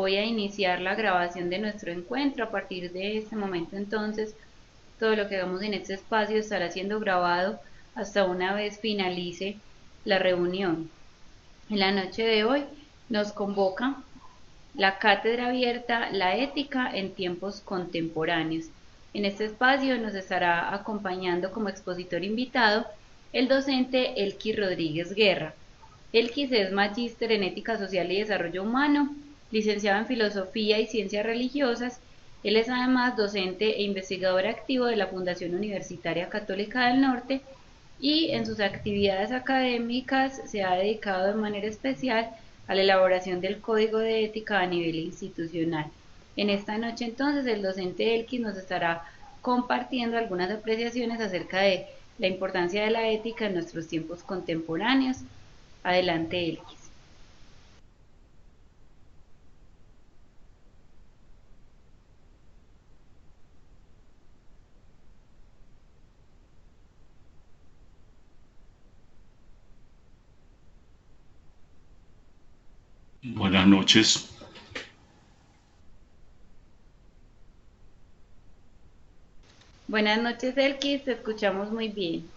voy a iniciar la grabación de nuestro encuentro. A partir de este momento entonces, todo lo que hagamos en este espacio estará siendo grabado hasta una vez finalice la reunión. En la noche de hoy nos convoca la cátedra abierta La ética en tiempos contemporáneos. En este espacio nos estará acompañando como expositor invitado el docente Elkis Rodríguez Guerra. Elkis es magíster en ética social y desarrollo humano, licenciado en filosofía y ciencias religiosas. Él es además docente e investigador activo de la Fundación Universitaria Católica del Norte y en sus actividades académicas se ha dedicado de manera especial a la elaboración del código de ética a nivel institucional. En esta noche entonces el docente Elkis nos estará compartiendo algunas apreciaciones acerca de la importancia de la ética en nuestros tiempos contemporáneos. Adelante, Elkis. Buenas noches. Buenas noches, Elkis, te escuchamos muy bien.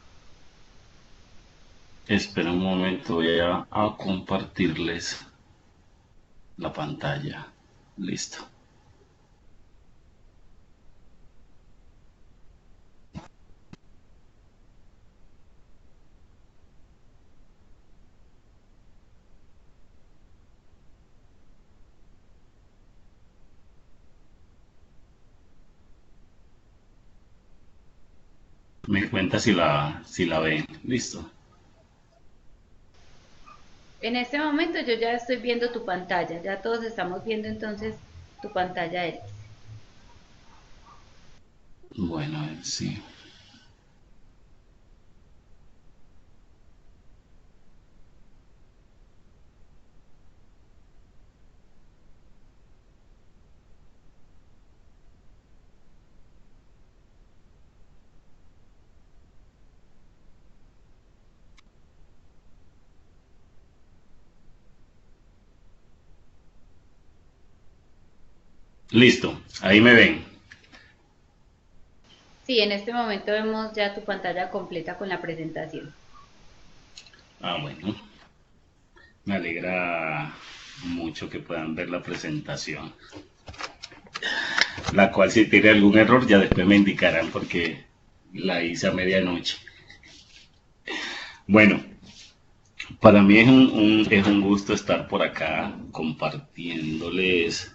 Espera un momento, voy a compartirles la pantalla. Listo. Me cuenta si la ven. Listo. En este momento yo ya estoy viendo tu pantalla, ya todos estamos viendo entonces tu pantalla, Elkis. Bueno, a ver si. Listo, ahí me ven. Sí, en este momento vemos ya tu pantalla completa con la presentación. Ah, bueno. Me alegra mucho que puedan ver la presentación. La cual si tiene algún error ya después me indicarán porque la hice a medianoche. Bueno, para mí es un gusto estar por acá compartiéndoles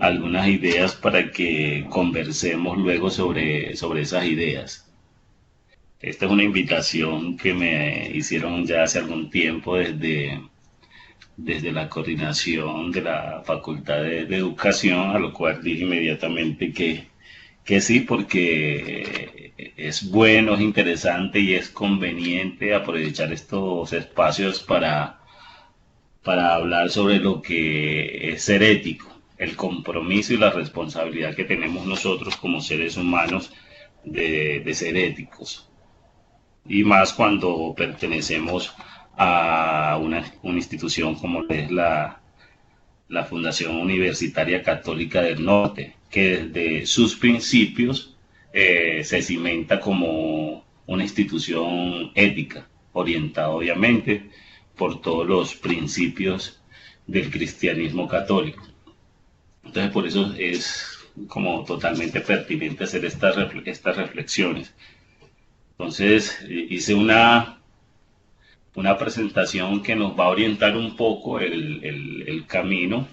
algunas ideas para que conversemos luego sobre esas ideas. Esta es una invitación que me hicieron ya hace algún tiempo desde la coordinación de la Facultad de Educación, a lo cual dije inmediatamente que sí, porque es bueno, es interesante y es conveniente aprovechar estos espacios para hablar sobre lo que es ser ético, el compromiso y la responsabilidad que tenemos nosotros como seres humanos de ser éticos. Y más cuando pertenecemos a una institución como es la Fundación Universitaria Católica del Norte, que desde sus principios se cimenta como una institución ética, orientada obviamente por todos los principios del cristianismo católico. Entonces por eso es como totalmente pertinente hacer estas reflexiones. Entonces hice una presentación que nos va a orientar un poco el camino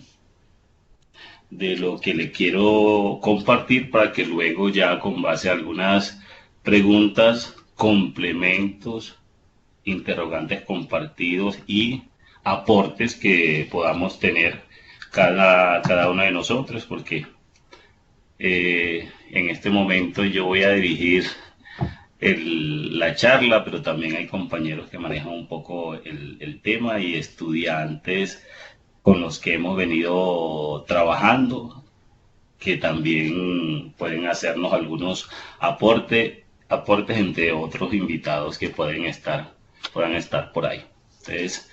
de lo que le quiero compartir para que luego ya con base a algunas preguntas, complementos, interrogantes compartidos y aportes que podamos tener cada uno de nosotros, porque en este momento yo voy a dirigir la charla, pero también hay compañeros que manejan un poco el tema y estudiantes con los que hemos venido trabajando, que también pueden hacernos algunos aportes entre otros invitados que puedan estar por ahí. Entonces,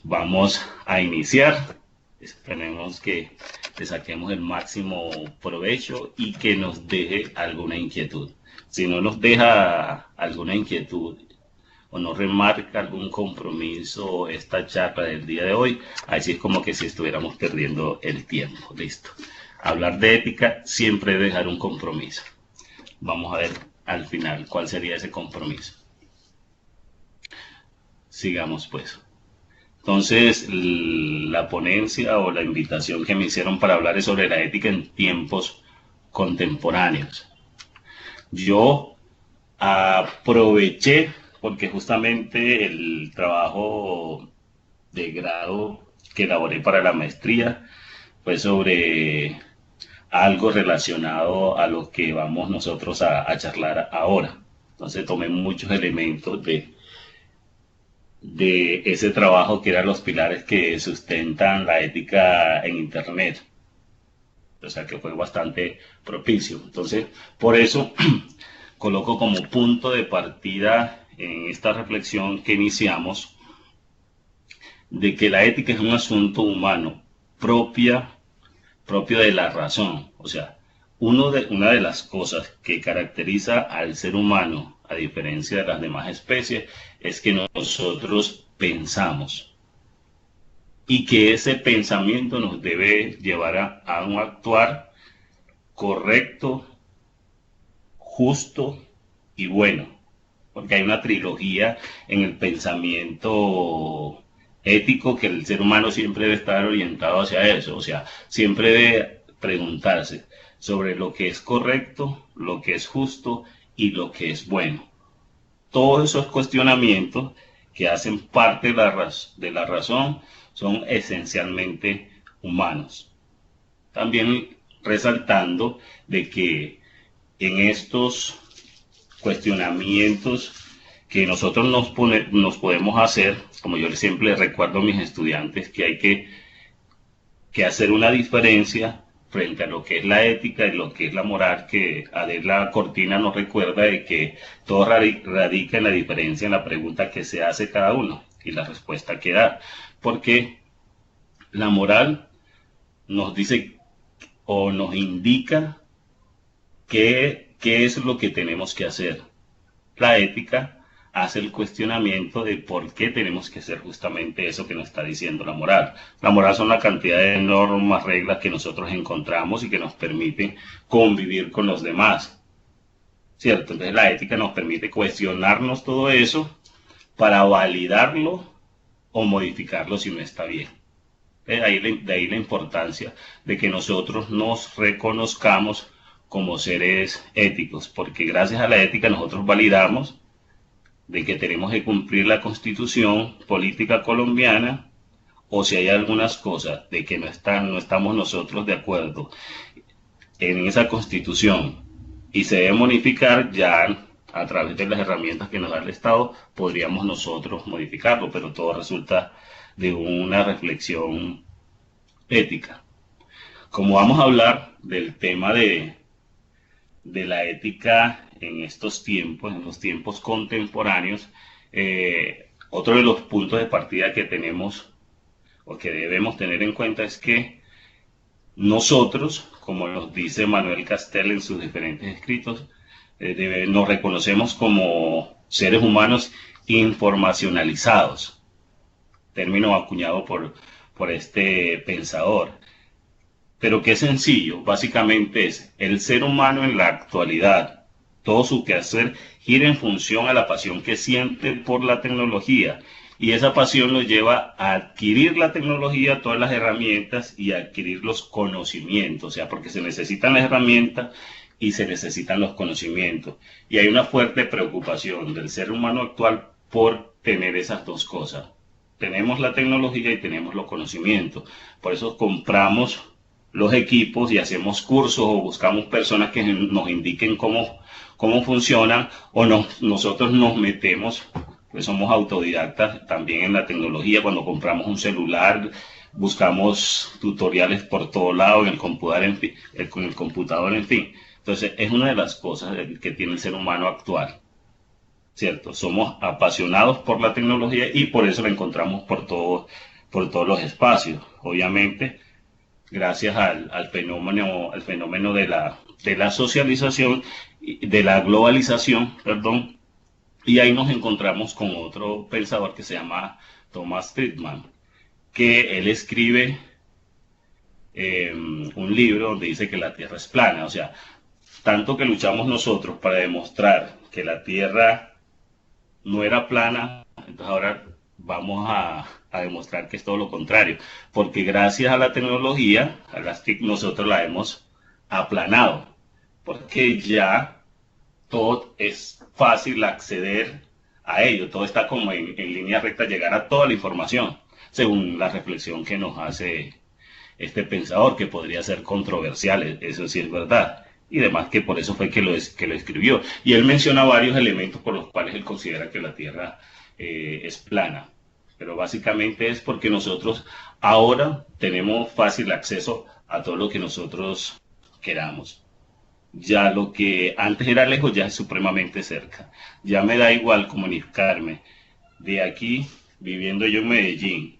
vamos a iniciar. Esperemos que le saquemos el máximo provecho y que nos deje alguna inquietud. Si no nos deja alguna inquietud o no remarca algún compromiso esta charla del día de hoy, así es como que si estuviéramos perdiendo el tiempo. Listo. Hablar de ética siempre debe dejar un compromiso. Vamos a ver al final cuál sería ese compromiso. Sigamos pues. Entonces, la ponencia o la invitación que me hicieron para hablar es sobre la ética en tiempos contemporáneos. Yo aproveché, porque justamente el trabajo de grado que elaboré para la maestría fue sobre algo relacionado a lo que vamos nosotros a charlar ahora. Entonces tomé muchos elementos de ese trabajo que eran los pilares que sustentan la ética en Internet. O sea que fue bastante propicio. Entonces, por eso coloco como punto de partida en esta reflexión que iniciamos de que la ética es un asunto humano propio de la razón. O sea, una de las cosas que caracteriza al ser humano, a diferencia de las demás especies, es que nosotros pensamos y que ese pensamiento nos debe llevar a un actuar correcto, justo y bueno, porque hay una trilogía en el pensamiento ético que el ser humano siempre debe estar orientado hacia eso, o sea, siempre debe preguntarse sobre lo que es correcto, lo que es justo y lo que es bueno. Todos esos cuestionamientos que hacen parte de la razón son esencialmente humanos. También resaltando de que en estos cuestionamientos que nosotros nos podemos hacer, como yo siempre les recuerdo a mis estudiantes, que hay que hacer una diferencia frente a lo que es la ética y lo que es la moral, que Adela Cortina nos recuerda de que todo radica en la diferencia en la pregunta que se hace cada uno y la respuesta que da. Porque la moral nos dice o nos indica qué es lo que tenemos que hacer. La ética hace el cuestionamiento de por qué tenemos que hacer justamente eso que nos está diciendo la moral. La moral son la cantidad de normas, reglas que nosotros encontramos y que nos permiten convivir con los demás, ¿cierto? Entonces la ética nos permite cuestionarnos todo eso para validarlo o modificarlo si no está bien. De ahí la importancia de que nosotros nos reconozcamos como seres éticos, porque gracias a la ética nosotros validamos de que tenemos que cumplir la constitución política colombiana, o si hay algunas cosas de que no estamos nosotros de acuerdo en esa constitución y se debe modificar, ya a través de las herramientas que nos da el Estado podríamos nosotros modificarlo, pero todo resulta de una reflexión ética. Como vamos a hablar del tema de la ética en estos tiempos, en los tiempos contemporáneos, otro de los puntos de partida que tenemos o que debemos tener en cuenta es que nosotros, como nos dice Manuel Castel en sus diferentes escritos, nos reconocemos como seres humanos informacionalizados, término acuñado por este pensador. Pero qué sencillo, básicamente es el ser humano en la actualidad, todo su quehacer gira en función a la pasión que siente por la tecnología, y esa pasión lo lleva a adquirir la tecnología, todas las herramientas y a adquirir los conocimientos, o sea, porque se necesitan las herramientas y se necesitan los conocimientos. Y hay una fuerte preocupación del ser humano actual por tener esas dos cosas. Tenemos la tecnología y tenemos los conocimientos, por eso compramos los equipos y hacemos cursos o buscamos personas que nos indiquen cómo funcionan, o nosotros nos metemos, pues somos autodidactas también en la tecnología. Cuando compramos un celular buscamos tutoriales por todo lado, en el computador, en fin. Entonces es una de las cosas que tiene el ser humano actual, ¿cierto? Somos apasionados por la tecnología y por eso la encontramos por todo por todos los espacios. Obviamente, gracias al fenómeno de la socialización, de la globalización, perdón, y ahí nos encontramos con otro pensador que se llama Thomas Friedman, que él escribe un libro donde dice que la Tierra es plana. O sea, tanto que luchamos nosotros para demostrar que la Tierra no era plana, entonces ahora vamos a demostrar que es todo lo contrario, porque gracias a la tecnología, a las TIC, nosotros la hemos aplanado, porque ya todo es fácil acceder a ello, todo está como en línea recta, llegar a toda la información, según la reflexión que nos hace este pensador, que podría ser controversial, eso sí es verdad, y demás, que por eso fue que lo escribió. Y él menciona varios elementos por los cuales él considera que la Tierra es plana, pero básicamente es porque nosotros ahora tenemos fácil acceso a todo lo que nosotros queramos. Ya lo que antes era lejos ya es supremamente cerca. Ya me da igual comunicarme de aquí, viviendo yo en Medellín,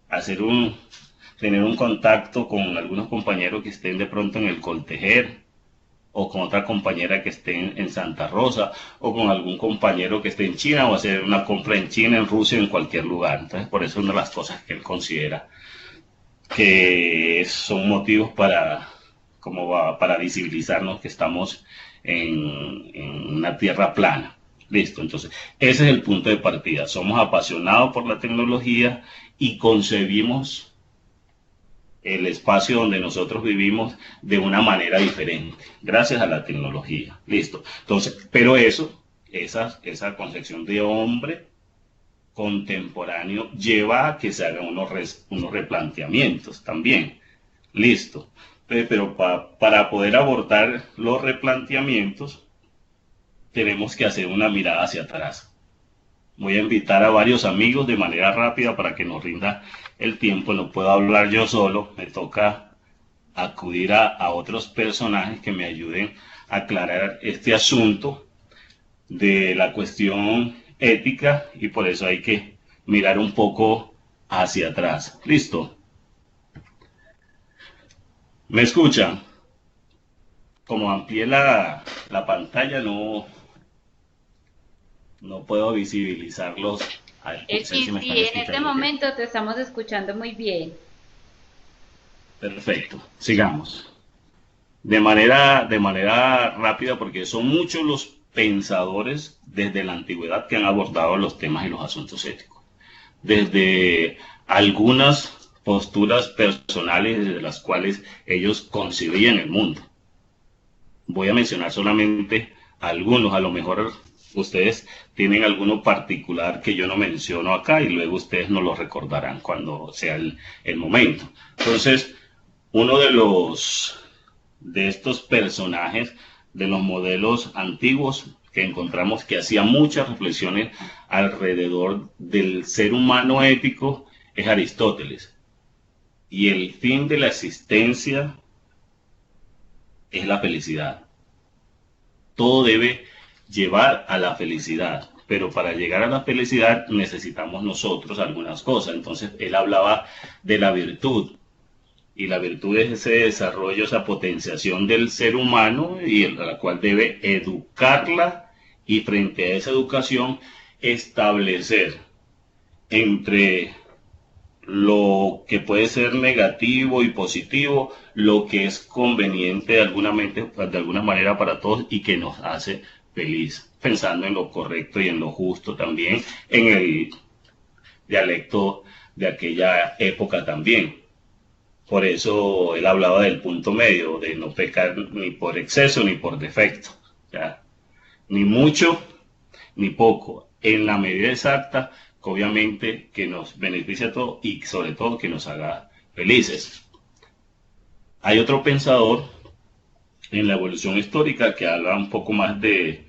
hacer tener un contacto con algunos compañeros que estén de pronto en el Coltejer, o con otra compañera que esté en Santa Rosa, o con algún compañero que esté en China, o hacer una compra en China, en Rusia, en cualquier lugar. Entonces, por eso es una de las cosas que él considera que son motivos para visibilizarnos que estamos en una tierra plana. Listo, entonces, ese es el punto de partida. Somos apasionados por la tecnología y concebimos el espacio donde nosotros vivimos de una manera diferente, gracias a la tecnología. Listo. Entonces, pero esa concepción de hombre contemporáneo lleva a que se hagan unos replanteamientos también. Listo. Pero para poder abordar los replanteamientos, tenemos que hacer una mirada hacia atrás. Voy a invitar a varios amigos de manera rápida para que nos rinda el tiempo. No puedo hablar yo solo, me toca acudir a otros personajes que me ayuden a aclarar este asunto de la cuestión ética, y por eso hay que mirar un poco hacia atrás. ¿Listo? ¿Me escuchan? Como amplié la pantalla, no puedo visibilizarlos. A ver, Sí, si me están sí, en este escuchando bien. momento te estamos escuchando muy bien. Perfecto, sigamos. De manera rápida, porque son muchos los pensadores desde la antigüedad que han abordado los temas y los asuntos éticos. Desde algunas posturas personales desde las cuales ellos concebían el mundo. Voy a mencionar solamente algunos, a lo mejor ustedes tienen alguno particular que yo no menciono acá y luego ustedes nos lo recordarán cuando sea el momento. Entonces, uno de estos personajes de los modelos antiguos que encontramos que hacía muchas reflexiones alrededor del ser humano ético es Aristóteles. Y el fin de la existencia es la felicidad. Todo debe llevar a la felicidad, pero para llegar a la felicidad necesitamos nosotros algunas cosas. Entonces él hablaba de la virtud, y la virtud es ese desarrollo, esa potenciación del ser humano, y a la cual debe educarla, y frente a esa educación establecer entre lo que puede ser negativo y positivo, lo que es conveniente de alguna manera para todos y que nos hace feliz, pensando en lo correcto y en lo justo también, en el dialecto de aquella época también. Por eso él hablaba del punto medio, de no pecar ni por exceso ni por defecto, ¿ya? Ni mucho ni poco, en la medida exacta, que obviamente que nos beneficia a todos y sobre todo que nos haga felices. Hay otro pensador en la evolución histórica que habla un poco más del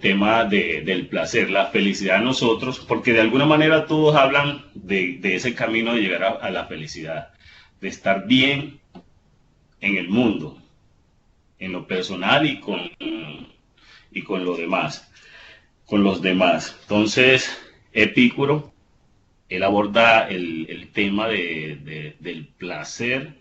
tema del placer, la felicidad a nosotros, porque de alguna manera todos hablan de ese camino de llegar a la felicidad, de estar bien en el mundo, en lo personal y con lo demás, con los demás. Entonces, Epicuro él aborda el tema del placer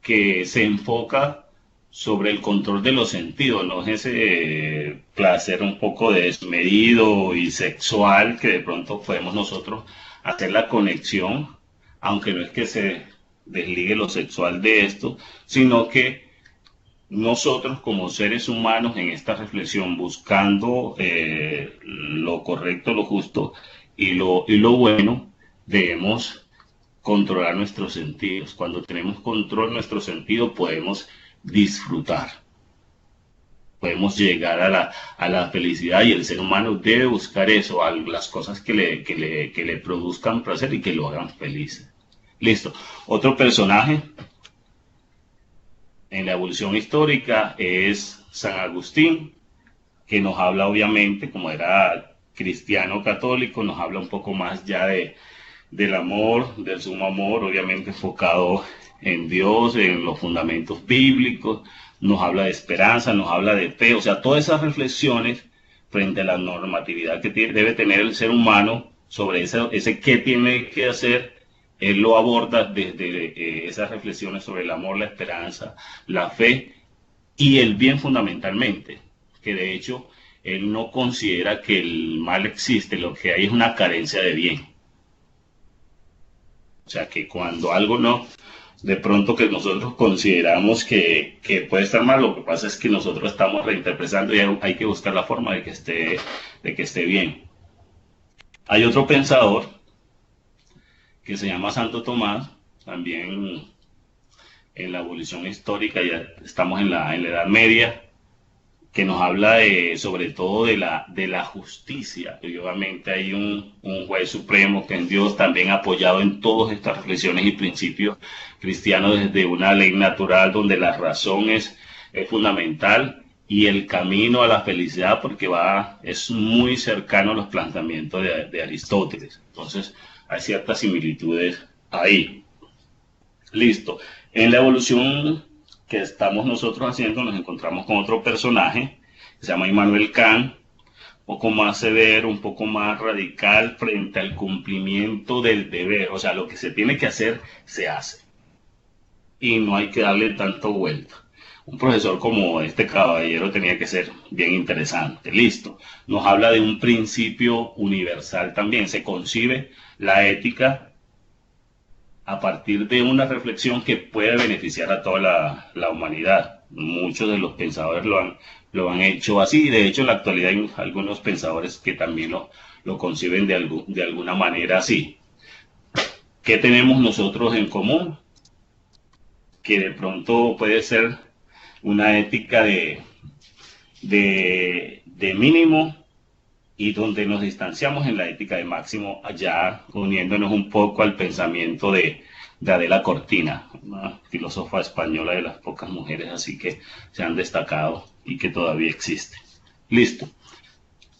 que se enfoca sobre el control de los sentidos, no es ese placer un poco desmedido y sexual que de pronto podemos nosotros hacer la conexión, aunque no es que se desligue lo sexual de esto, sino que nosotros como seres humanos en esta reflexión buscando lo correcto, lo justo y lo bueno, debemos controlar nuestros sentidos. Cuando tenemos control de nuestros sentidos podemos disfrutar, podemos llegar a la felicidad y el ser humano debe buscar eso, a las cosas que le produzcan placer y que lo hagan feliz. Listo. Otro personaje en la evolución histórica es San Agustín, que nos habla obviamente, como era cristiano católico, nos habla un poco más ya del amor, del sumo amor, obviamente enfocado en Dios, en los fundamentos bíblicos, nos habla de esperanza, nos habla de fe, o sea, todas esas reflexiones frente a la normatividad que debe tener el ser humano sobre ese qué tiene que hacer, él lo aborda desde esas reflexiones sobre el amor, la esperanza, la fe y el bien fundamentalmente, que de hecho él no considera que el mal existe, lo que hay es una carencia de bien. O sea que cuando algo no, de pronto que nosotros consideramos que puede estar mal, lo que pasa es que nosotros estamos reinterpretando y hay que buscar la forma de que esté bien. Hay otro pensador que se llama Santo Tomás, también en la evolución histórica, ya estamos en la Edad Media, que nos habla sobre todo de la justicia. Y obviamente hay un juez supremo que en Dios también apoyado en todas estas reflexiones y principios cristianos desde una ley natural donde la razón es fundamental y el camino a la felicidad porque es muy cercano a los planteamientos de Aristóteles. Entonces hay ciertas similitudes ahí. Listo. En la evolución que estamos nosotros haciendo nos encontramos con otro personaje que se llama Immanuel Kant, un poco más severo, un poco más radical frente al cumplimiento del deber, o sea, lo que se tiene que hacer, se hace y no hay que darle tanto vuelta. Un profesor como este caballero tenía que ser bien interesante. Listo. Nos habla de un principio universal también. Se concibe la ética a partir de una reflexión que puede beneficiar a toda la humanidad. Muchos de los pensadores lo han hecho así, y de hecho en la actualidad hay algunos pensadores que también lo conciben de alguna manera así. ¿Qué tenemos nosotros en común? Que de pronto puede ser una ética de mínimo y donde nos distanciamos en la ética de máximo, allá uniéndonos un poco al pensamiento de Adela Cortina, una filósofa española de las pocas mujeres así que se han destacado y que todavía existe. Listo.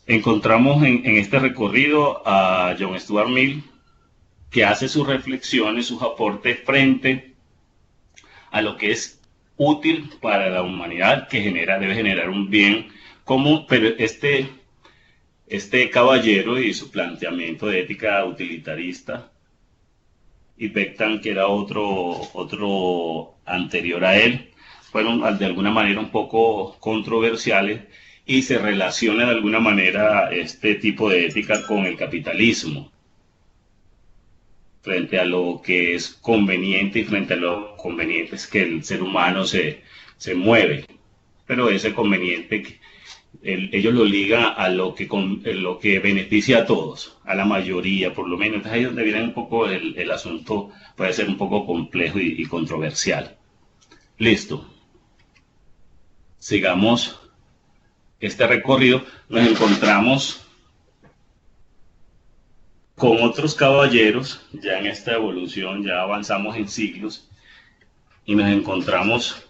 Encontramos en este recorrido a John Stuart Mill, que hace sus reflexiones, sus aportes frente a lo que es útil para la humanidad, que debe generar un bien común, pero este caballero y su planteamiento de ética utilitarista, y Bentham, que era otro anterior a él, fueron de alguna manera un poco controversiales y se relaciona de alguna manera este tipo de ética con el capitalismo, frente a lo que es conveniente y frente a lo conveniente es que el ser humano se mueve, pero ese conveniente ellos lo ligan a lo que beneficia a todos, a la mayoría por lo menos. Entonces ahí es donde viene un poco el asunto, puede ser un poco complejo y controversial. Listo. Sigamos este recorrido. Nos encontramos con otros caballeros, ya en esta evolución, ya avanzamos en siglos, y nos encontramos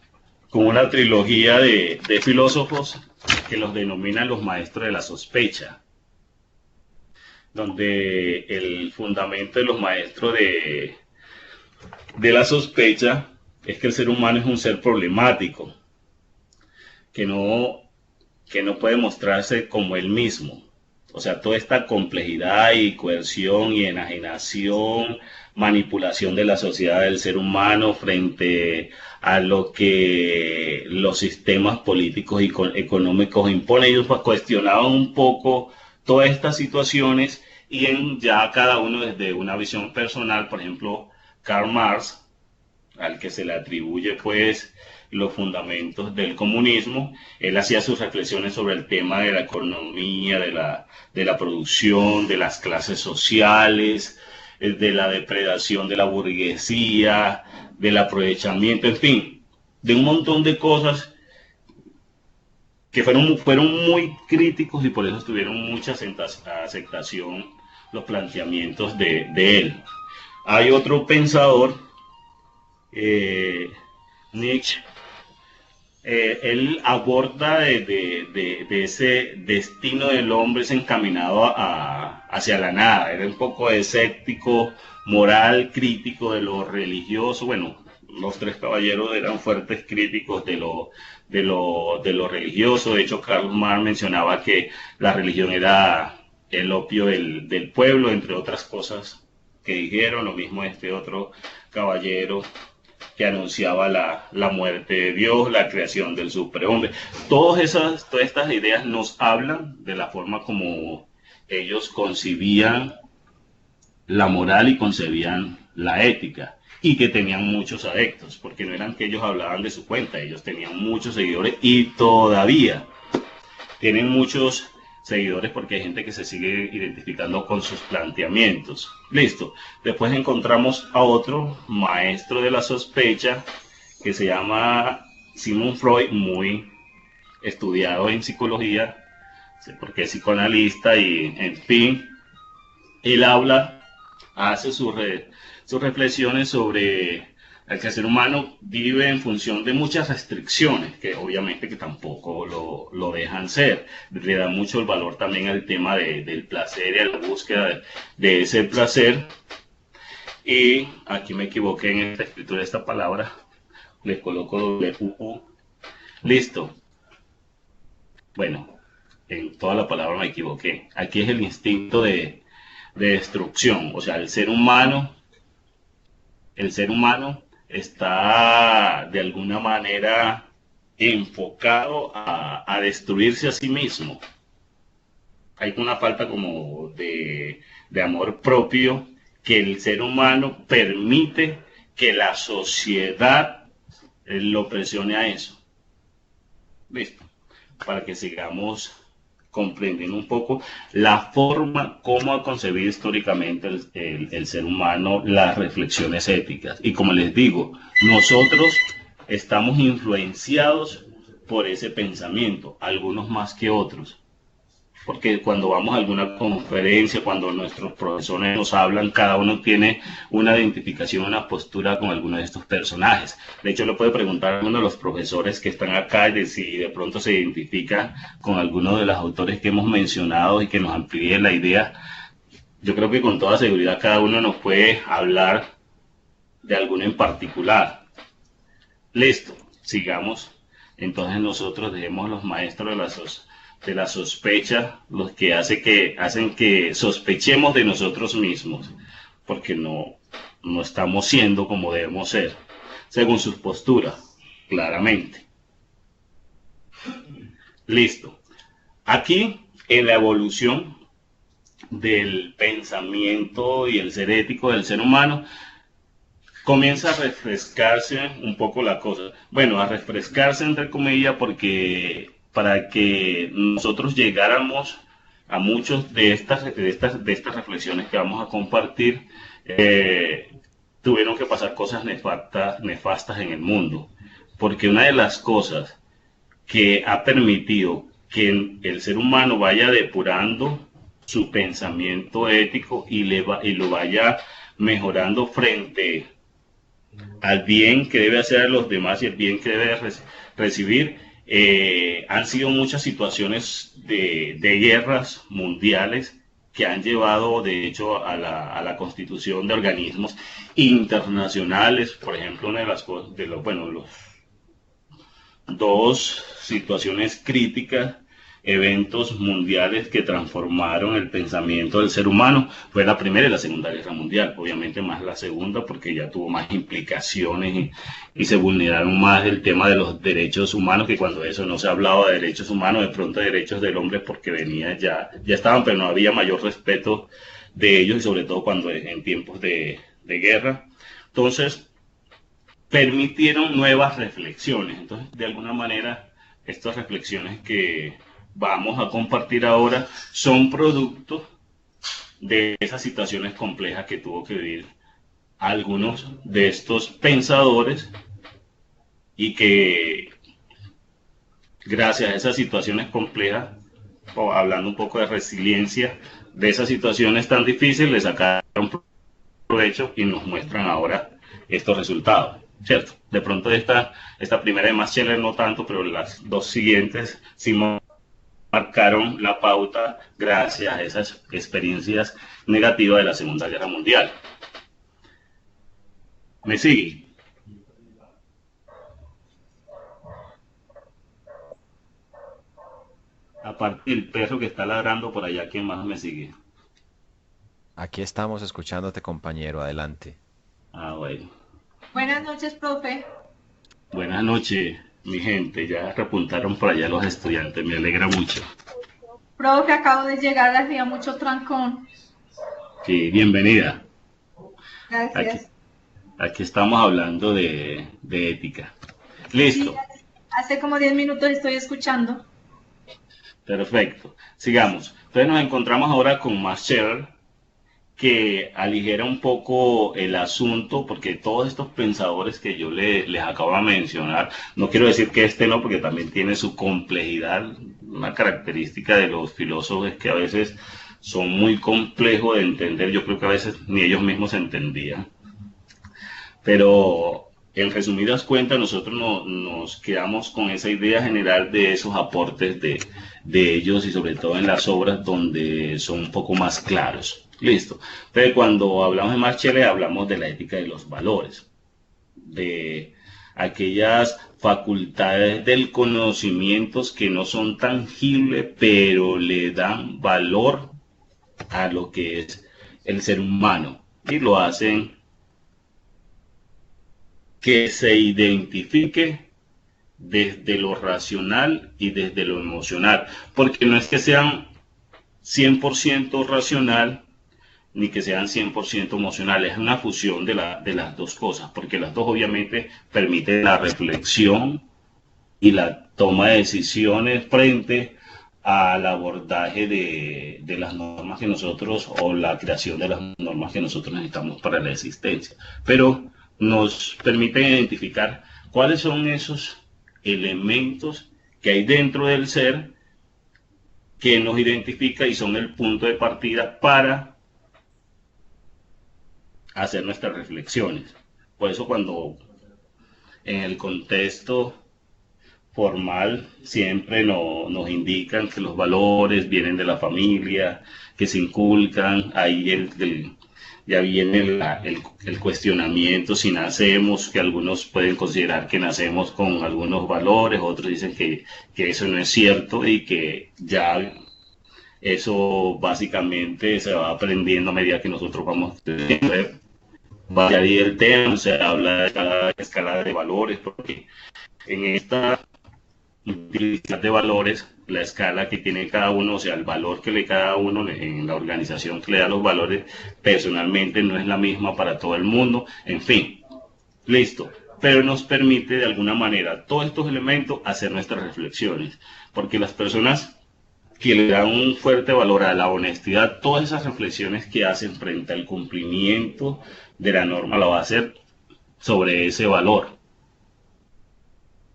con una trilogía de filósofos que los denominan los maestros de la sospecha, donde el fundamento de los maestros de la sospecha es que el ser humano es un ser problemático, que no puede mostrarse como él mismo. O sea, toda esta complejidad y coerción y enajenación, manipulación de la sociedad del ser humano frente a lo que los sistemas políticos y económicos imponen. Ellos cuestionaban un poco todas estas situaciones y en ya cada uno desde una visión personal. Por ejemplo, Karl Marx, al que se le atribuye pues los fundamentos del comunismo, él hacía sus reflexiones sobre el tema de la economía, de la producción, de las clases sociales, de la depredación de la burguesía, del aprovechamiento, en fin, de un montón de cosas que fueron muy críticos y por eso tuvieron mucha aceptación los planteamientos de él. Hay otro pensador, Nietzsche, él aborda de ese destino del hombre es encaminado hacia la nada. Era un poco escéptico, moral, crítico de lo religioso. Bueno, los tres caballeros eran fuertes críticos de lo religioso. De hecho, Karl Marx mencionaba que la religión era el opio del pueblo, entre otras cosas que dijeron. Lo mismo este otro caballero que anunciaba la muerte de Dios, la creación del superhombre. Todas estas ideas nos hablan de la forma como ellos concibían la moral y concebían la ética, y que tenían muchos adeptos, porque no eran que ellos hablaban de su cuenta, ellos tenían muchos seguidores y todavía tienen muchos seguidores porque hay gente que se sigue identificando con sus planteamientos. Listo. Después encontramos a otro maestro de la sospecha que se llama Sigmund Freud, muy estudiado en psicología, porque es psicoanalista y en fin, él hace sus reflexiones sobre el que el ser humano vive en función de muchas restricciones, que obviamente que tampoco lo dejan ser. Le da mucho el valor también al tema del placer y a la búsqueda de ese placer. Y aquí me equivoqué en esta escritura de esta palabra, le coloco W-U. Listo. Bueno, en toda la palabra me equivoqué. Aquí es el instinto de destrucción. O sea, el ser humano está de alguna manera enfocado a destruirse a sí mismo. Hay una falta como de amor propio que el ser humano permite que la sociedad lo presione a eso. Listo. Para que sigamos comprendiendo un poco la forma como ha concebido históricamente el ser humano las reflexiones éticas. Y como les digo, nosotros estamos influenciados por ese pensamiento, algunos más que otros. Porque cuando vamos a alguna conferencia, cuando nuestros profesores nos hablan, cada uno tiene una identificación, una postura con alguno de estos personajes. De hecho, le puede preguntar a uno de los profesores que están acá de si de pronto se identifica con alguno de los autores que hemos mencionado y que nos amplíe la idea. Yo creo que con toda seguridad cada uno nos puede hablar de alguno en particular. Listo, sigamos. Entonces nosotros dejemos los maestros de la sospecha, los que hacen que sospechemos de nosotros mismos, porque no estamos siendo como debemos ser, según sus posturas, claramente. Listo. Aquí, en la evolución del pensamiento y el ser ético del ser humano, comienza a refrescarse un poco la cosa. Bueno, a refrescarse entre comillas, porque para que nosotros llegáramos a muchos de estas reflexiones que vamos a compartir, tuvieron que pasar cosas nefastas en el mundo. Porque una de las cosas que ha permitido que el ser humano vaya depurando su pensamiento ético y lo vaya mejorando frente al bien que debe hacer a los demás y el bien que debe recibir, han sido muchas situaciones de guerras mundiales que han llevado de hecho a la constitución de organismos internacionales. Por ejemplo, una de las cosas, los dos situaciones críticas eventos mundiales que transformaron el pensamiento del ser humano fue la Primera y la Segunda Guerra Mundial. Obviamente más la segunda porque ya tuvo más implicaciones y se vulneraron más el tema de los derechos humanos, que cuando eso no se hablaba de derechos humanos, de pronto de derechos del hombre, porque venía ya estaban, pero no había mayor respeto de ellos, y sobre todo cuando en tiempos de guerra. Entonces, permitieron nuevas reflexiones. Entonces, de alguna manera, estas reflexiones que vamos a compartir ahora son producto de esas situaciones complejas que tuvo que vivir algunos de estos pensadores, y que gracias a esas situaciones complejas, o hablando un poco de resiliencia, de esas situaciones tan difíciles, le sacaron provecho y nos muestran ahora estos resultados, ¿cierto? De pronto esta primera de Max Scheler no tanto, pero las dos siguientes sí marcaron la pauta gracias a esas experiencias negativas de la Segunda Guerra Mundial. ¿Me sigue? Aparte del perro que está ladrando por allá, ¿quién más me sigue? Aquí estamos escuchándote, compañero. Adelante. Ah, bueno. Buenas noches, profe. Buenas noches, mi gente. Ya repuntaron por allá los estudiantes. Me alegra mucho. Profe, acabo de llegar, hacía mucho trancón. Sí, bienvenida. Gracias. Aquí estamos hablando de ética. Listo. Sí, hace como 10 minutos estoy escuchando. Perfecto. Sigamos. Entonces nos encontramos ahora con Max Scheler, que aligera un poco el asunto, porque todos estos pensadores que yo les acabo de mencionar, no quiero decir que este no, porque también tiene su complejidad. Una característica de los filósofos es que a veces son muy complejos de entender. Yo creo que a veces ni ellos mismos se entendían. Pero en resumidas cuentas, nosotros nos quedamos con esa idea general de esos aportes de ellos, y sobre todo en las obras donde son un poco más claros. Listo. Entonces, cuando hablamos de Max Scheler, hablamos de la ética de los valores, de aquellas facultades del conocimiento que no son tangibles, pero le dan valor a lo que es el ser humano, y lo hacen que se identifique desde lo racional y desde lo emocional, porque no es que sean 100% racional ni que sean 100% emocionales, es una fusión de las dos cosas, porque las dos obviamente permiten la reflexión y la toma de decisiones frente al abordaje de las normas que nosotros, o la creación de las normas que nosotros necesitamos para la existencia, pero nos permite identificar cuáles son esos elementos que hay dentro del ser que nos identifica y son el punto de partida para hacer nuestras reflexiones. Por eso cuando en el contexto formal siempre nos indican que los valores vienen de la familia, que se inculcan, ahí ya viene el cuestionamiento si nacemos, que algunos pueden considerar que nacemos con algunos valores, otros dicen que eso no es cierto y que ya eso básicamente se va aprendiendo a medida que nosotros vamos teniendo. Vaya ahí el tema, se habla de cada escala de valores, porque en esta utilidad de valores, la escala que tiene cada uno, o sea, el valor que le da cada uno en la organización que le da los valores, personalmente no es la misma para todo el mundo, en fin, listo. Pero nos permite de alguna manera todos estos elementos hacer nuestras reflexiones, porque las personas que le dan un fuerte valor a la honestidad, todas esas reflexiones que hacen frente al cumplimiento de la norma la va a hacer sobre ese valor.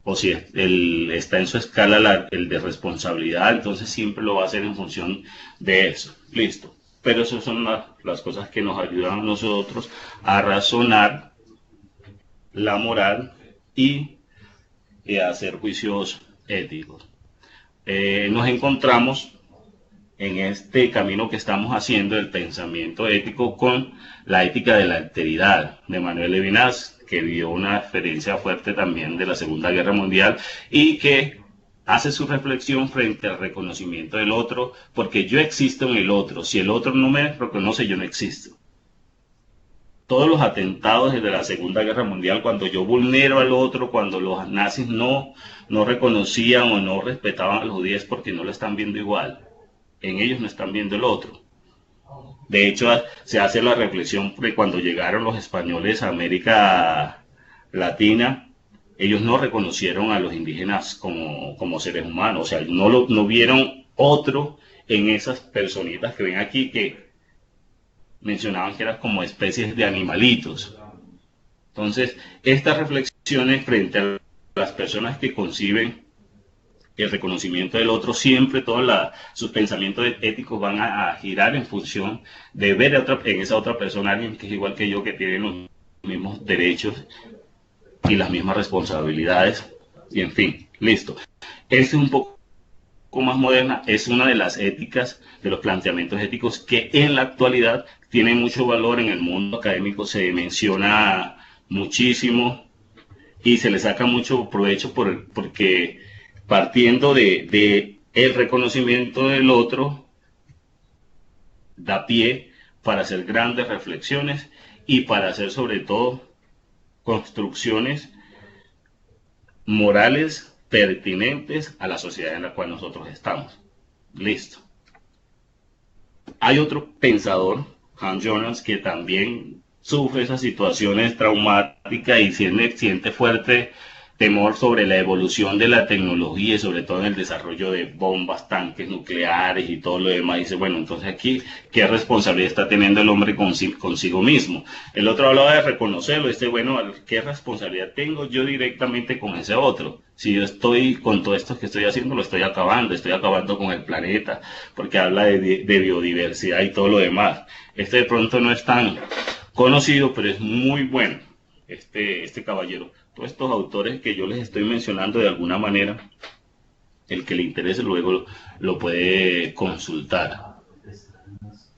O si está en su escala el de responsabilidad, entonces siempre lo va a hacer en función de eso. Listo. Pero esas son las cosas que nos ayudan a nosotros a razonar la moral y a hacer juicios éticos. Nos encontramos en este camino que estamos haciendo del pensamiento ético con la ética de la alteridad de Manuel Levinas, que dio una experiencia fuerte también de la Segunda Guerra Mundial y que hace su reflexión frente al reconocimiento del otro, porque yo existo en el otro. Si el otro no me reconoce, yo no existo. Todos los atentados desde la Segunda Guerra Mundial, cuando yo vulnero al otro, cuando los nazis no reconocían o no respetaban a los judíos porque no lo están viendo igual, en ellos no están viendo el otro. De hecho, se hace la reflexión de cuando llegaron los españoles a América Latina, ellos no reconocieron a los indígenas como seres humanos, o sea, no vieron otro en esas personitas que ven aquí que mencionaban que eran como especies de animalitos. Entonces, estas reflexiones frente a las personas que conciben el reconocimiento del otro, siempre todos sus pensamientos éticos van a girar en función de ver en esa otra persona alguien que es igual que yo, que tiene los mismos derechos y las mismas responsabilidades, y en fin, listo. Es un poco más moderna, es una de las éticas, de los planteamientos éticos que en la actualidad tiene mucho valor en el mundo académico, se menciona muchísimo y se le saca mucho provecho porque partiendo de el reconocimiento del otro, da pie para hacer grandes reflexiones y para hacer sobre todo construcciones morales pertinentes a la sociedad en la cual nosotros estamos. Listo. Hay otro pensador, Hans Jonas, que también sufre esas situaciones traumáticas y siente fuerte temor sobre la evolución de la tecnología y sobre todo en el desarrollo de bombas, tanques nucleares y todo lo demás. Dice, bueno, entonces aquí, ¿qué responsabilidad está teniendo el hombre consigo mismo? El otro hablaba de reconocerlo, dice, bueno, ¿qué responsabilidad tengo yo directamente con ese otro? Si yo estoy con todo esto que estoy haciendo, lo estoy acabando con el planeta, porque habla de biodiversidad y todo lo demás. Este de pronto no es tan conocido, pero es muy bueno, este caballero. Todos estos autores que yo les estoy mencionando, de alguna manera, el que le interese luego lo puede consultar.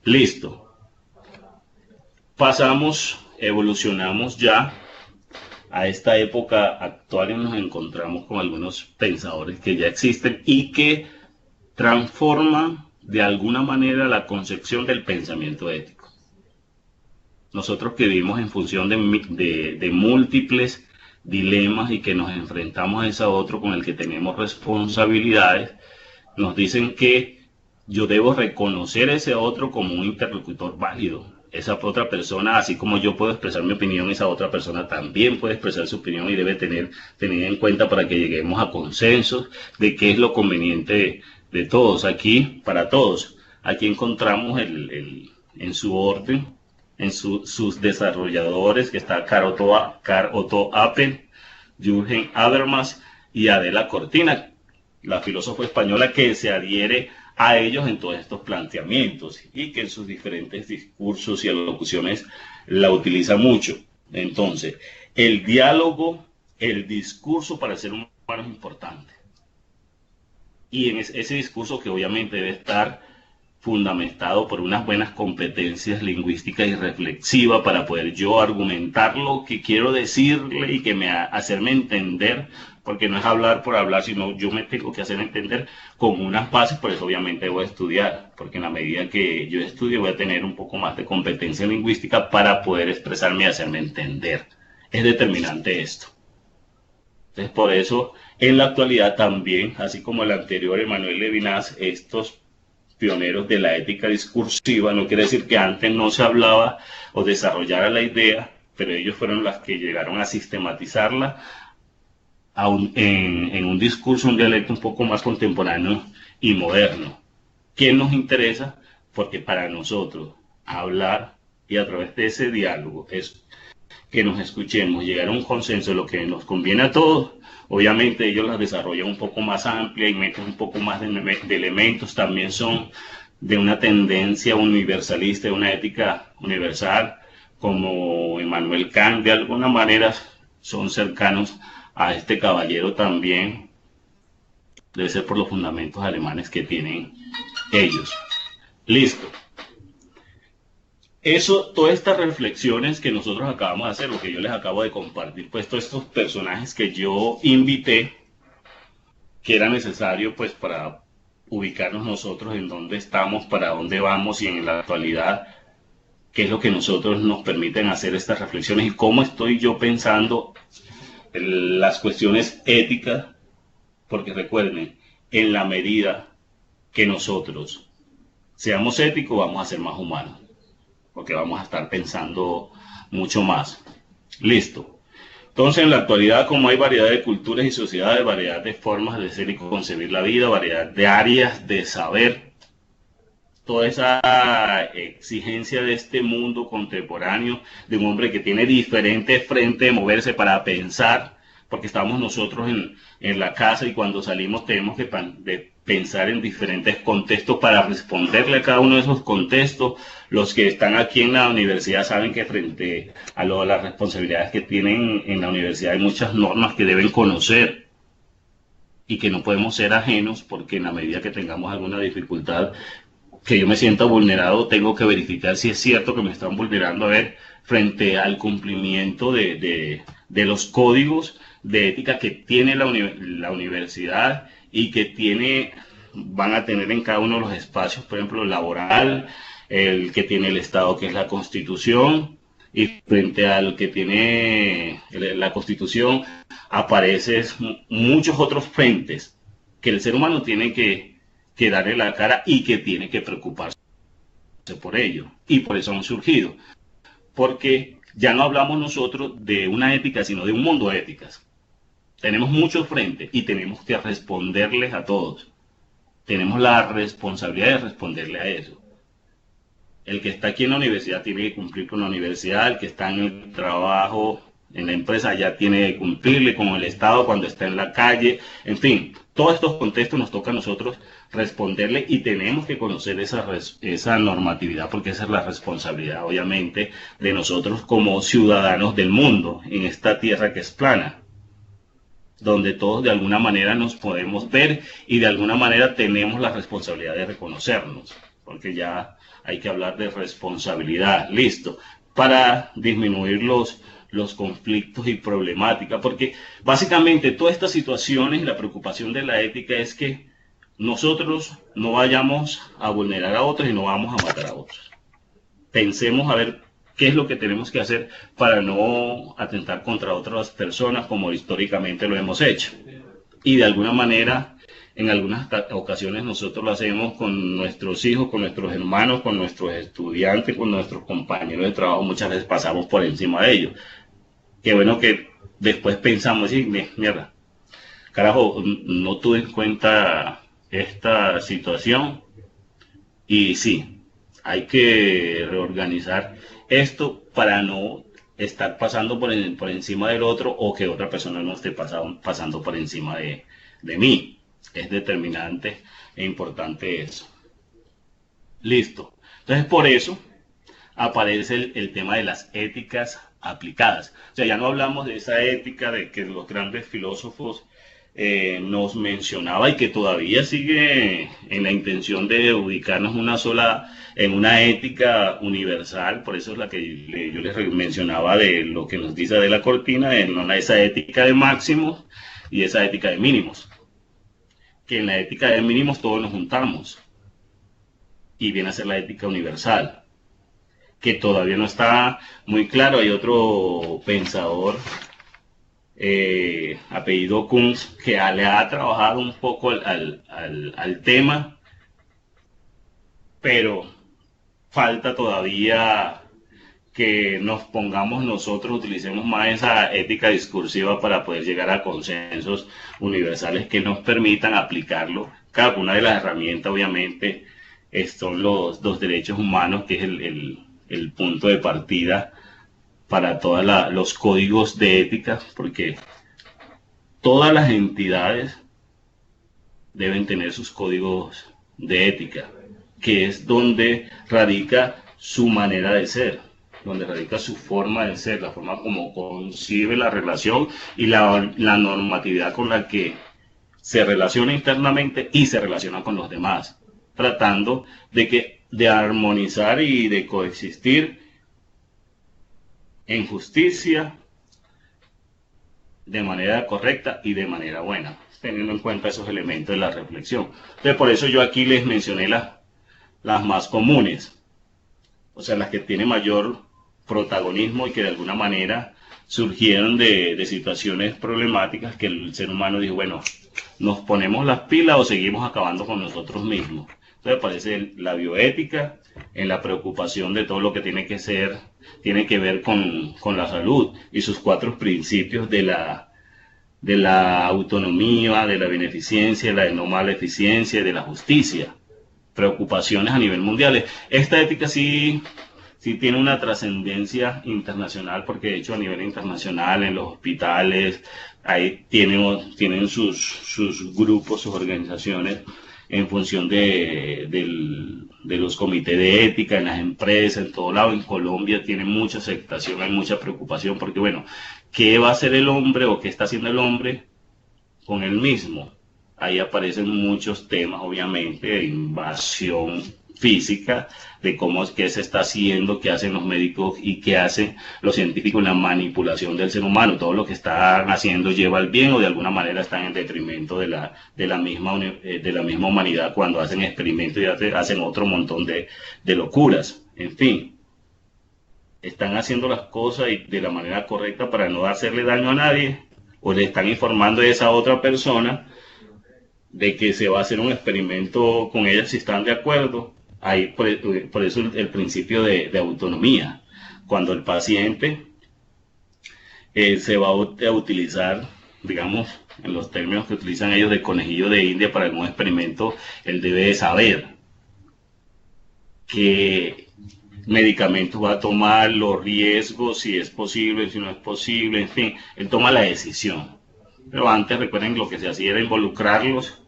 Listo. Evolucionamos ya a esta época actual y nos encontramos con algunos pensadores que ya existen y que transforman de alguna manera la concepción del pensamiento ético. Nosotros que vivimos en función de múltiples dilemas y que nos enfrentamos a ese otro con el que tenemos responsabilidades, nos dicen que yo debo reconocer a ese otro como un interlocutor válido. Esa otra persona, así como yo puedo expresar mi opinión, esa otra persona también puede expresar su opinión y debe tener en cuenta para que lleguemos a consensos de qué es lo conveniente de todos. Aquí, para todos, aquí encontramos en su orden, en sus desarrolladores, que está Karl Otto Appel, Jürgen Habermas y Adela Cortina, la filósofa española que se adhiere a ellos en todos estos planteamientos y que en sus diferentes discursos y alocuciones la utiliza mucho. Entonces, el diálogo, el discurso para el ser humano es importante. Y en ese discurso, que obviamente debe estar fundamentado por unas buenas competencias lingüísticas y reflexivas para poder yo argumentar lo que quiero decirle y hacerme entender, porque no es hablar por hablar, sino yo me tengo que hacer entender con unas bases. Por eso obviamente voy a estudiar, porque en la medida que yo estudie voy a tener un poco más de competencia lingüística para poder expresarme y hacerme entender. Es determinante esto. Entonces, por eso en la actualidad también, así como el anterior Emmanuel Levinas, estos pioneros de la ética discursiva, no quiere decir que antes no se hablaba o desarrollara la idea, pero ellos fueron las que llegaron a sistematizarla en un discurso, un dialecto un poco más contemporáneo y moderno. ¿Qué nos interesa? Porque para nosotros hablar y a través de ese diálogo es que nos escuchemos, llegar a un consenso de lo que nos conviene a todos. Obviamente ellos las desarrollan un poco más amplia y meten un poco más de elementos, también son de una tendencia universalista, de una ética universal, como Immanuel Kant. De alguna manera son cercanos a este caballero también, debe ser por los fundamentos alemanes que tienen ellos. Listo. Todas estas reflexiones que nosotros acabamos de hacer, lo que yo les acabo de compartir, pues todos estos personajes que yo invité, que era necesario pues para ubicarnos nosotros en dónde estamos, para dónde vamos y en la actualidad, qué es lo que nosotros nos permiten hacer estas reflexiones y cómo estoy yo pensando en las cuestiones éticas, porque recuerden, en la medida que nosotros seamos éticos vamos a ser más humanos, porque vamos a estar pensando mucho más. Listo. Entonces, en la actualidad, como hay variedad de culturas y sociedades, variedad de formas de ser y concebir la vida, variedad de áreas de saber, toda esa exigencia de este mundo contemporáneo, de un hombre que tiene diferentes frentes de moverse para pensar, porque estamos nosotros en la casa y cuando salimos tenemos que pensar en diferentes contextos para responderle a cada uno de esos contextos. Los que están aquí en la universidad saben que frente a las responsabilidades que tienen en la universidad hay muchas normas que deben conocer y que no podemos ser ajenos, porque en la medida que tengamos alguna dificultad, que yo me sienta vulnerado, tengo que verificar si es cierto que me están vulnerando, a ver, frente al cumplimiento de los códigos de ética que tiene la universidad y que van a tener en cada uno de los espacios, por ejemplo, el laboral, el que tiene el Estado, que es la Constitución, y frente al que tiene la Constitución aparecen muchos otros frentes que el ser humano tiene que darle la cara y que tiene que preocuparse por ello. Y por eso han surgido. Porque ya no hablamos nosotros de una ética, sino de un mundo de éticas. Tenemos muchos frentes y tenemos que responderles a todos. Tenemos la responsabilidad de responderle a eso. El que está aquí en la universidad tiene que cumplir con la universidad, el que está en el trabajo, en la empresa, ya tiene que cumplirle con el Estado cuando está en la calle, en fin, todos estos contextos nos toca a nosotros responderle y tenemos que conocer esa normatividad, porque esa es la responsabilidad, obviamente, de nosotros como ciudadanos del mundo, en esta tierra que es plana, donde todos de alguna manera nos podemos ver y de alguna manera tenemos la responsabilidad de reconocernos, porque ya hay que hablar de responsabilidad, listo, para disminuir los conflictos y problemáticas, porque básicamente todas estas situaciones y la preocupación de la ética es que nosotros no vayamos a vulnerar a otros y no vamos a matar a otros. Pensemos a ver qué es lo que tenemos que hacer para no atentar contra otras personas como históricamente lo hemos hecho. Y de alguna manera, en algunas ocasiones nosotros lo hacemos con nuestros hijos, con nuestros hermanos, con nuestros estudiantes, con nuestros compañeros de trabajo, muchas veces pasamos por encima de ellos. Qué bueno que después pensamos, sí, mierda, carajo, no tuve en cuenta esta situación y sí, hay que reorganizar esto para no estar pasando por encima del otro o que otra persona no esté pasando por encima de mí. Es determinante e importante eso. Listo. Entonces por eso aparece el tema de las éticas aplicadas. O sea, ya no hablamos de esa ética de que los grandes filósofos nos mencionaba y que todavía sigue en la intención de ubicarnos en una ética universal. Por eso es la que yo les mencionaba de lo que nos dice de la Cortina, de esa ética de máximos y esa ética de mínimos. Que en la ética de mínimos todos nos juntamos y viene a ser la ética universal, que todavía no está muy claro. Hay otro pensador apellido Kunz que le ha trabajado un poco al tema, pero falta todavía que nos pongamos nosotros, utilicemos más esa ética discursiva para poder llegar a consensos universales que nos permitan aplicarlo. Cada una de las herramientas, obviamente, son los derechos humanos, que es el punto de partida para todos los códigos de ética, porque todas las entidades deben tener sus códigos de ética, que es donde radica su manera de ser, donde radica su forma de ser, la forma como concibe la relación y la normatividad con la que se relaciona internamente y se relaciona con los demás, tratando de armonizar y de coexistir en justicia, de manera correcta y de manera buena, teniendo en cuenta esos elementos de la reflexión. Entonces, por eso yo aquí les mencioné las más comunes, o sea, las que tienen mayor protagonismo y que de alguna manera surgieron de situaciones problemáticas que el ser humano dijo, bueno, ¿nos ponemos las pilas o seguimos acabando con nosotros mismos? Entonces aparece la bioética en la preocupación de todo lo que tiene que ver con la salud y sus 4 principios de la autonomía, de la beneficencia, de la no maleficencia y de la justicia. Preocupaciones a nivel mundial. Esta ética sí tiene una trascendencia internacional, porque de hecho a nivel internacional en los hospitales ahí tienen sus grupos, sus organizaciones en función de los comités de ética en las empresas, en todo lado. En Colombia tiene mucha aceptación, hay mucha preocupación, porque bueno, ¿qué va a hacer el hombre o qué está haciendo el hombre con él mismo? Ahí aparecen muchos temas, obviamente, de invasión física, de qué se está haciendo, qué hacen los médicos y qué hacen los científicos en la manipulación del ser humano. Todo lo que están haciendo lleva al bien o de alguna manera están en detrimento de la misma humanidad cuando hacen experimentos y hacen otro montón de locuras. En fin, están haciendo las cosas de la manera correcta para no hacerle daño a nadie, o le están informando a esa otra persona de que se va a hacer un experimento con ellas si están de acuerdo. Ahí por eso el principio de autonomía. Cuando el paciente se va a utilizar, digamos, en los términos que utilizan ellos de conejillo de India para algún experimento, él debe de saber qué medicamentos va a tomar, los riesgos, si es posible, si no es posible, en fin, él toma la decisión. Pero antes, recuerden, lo que se hacía era involucrarlos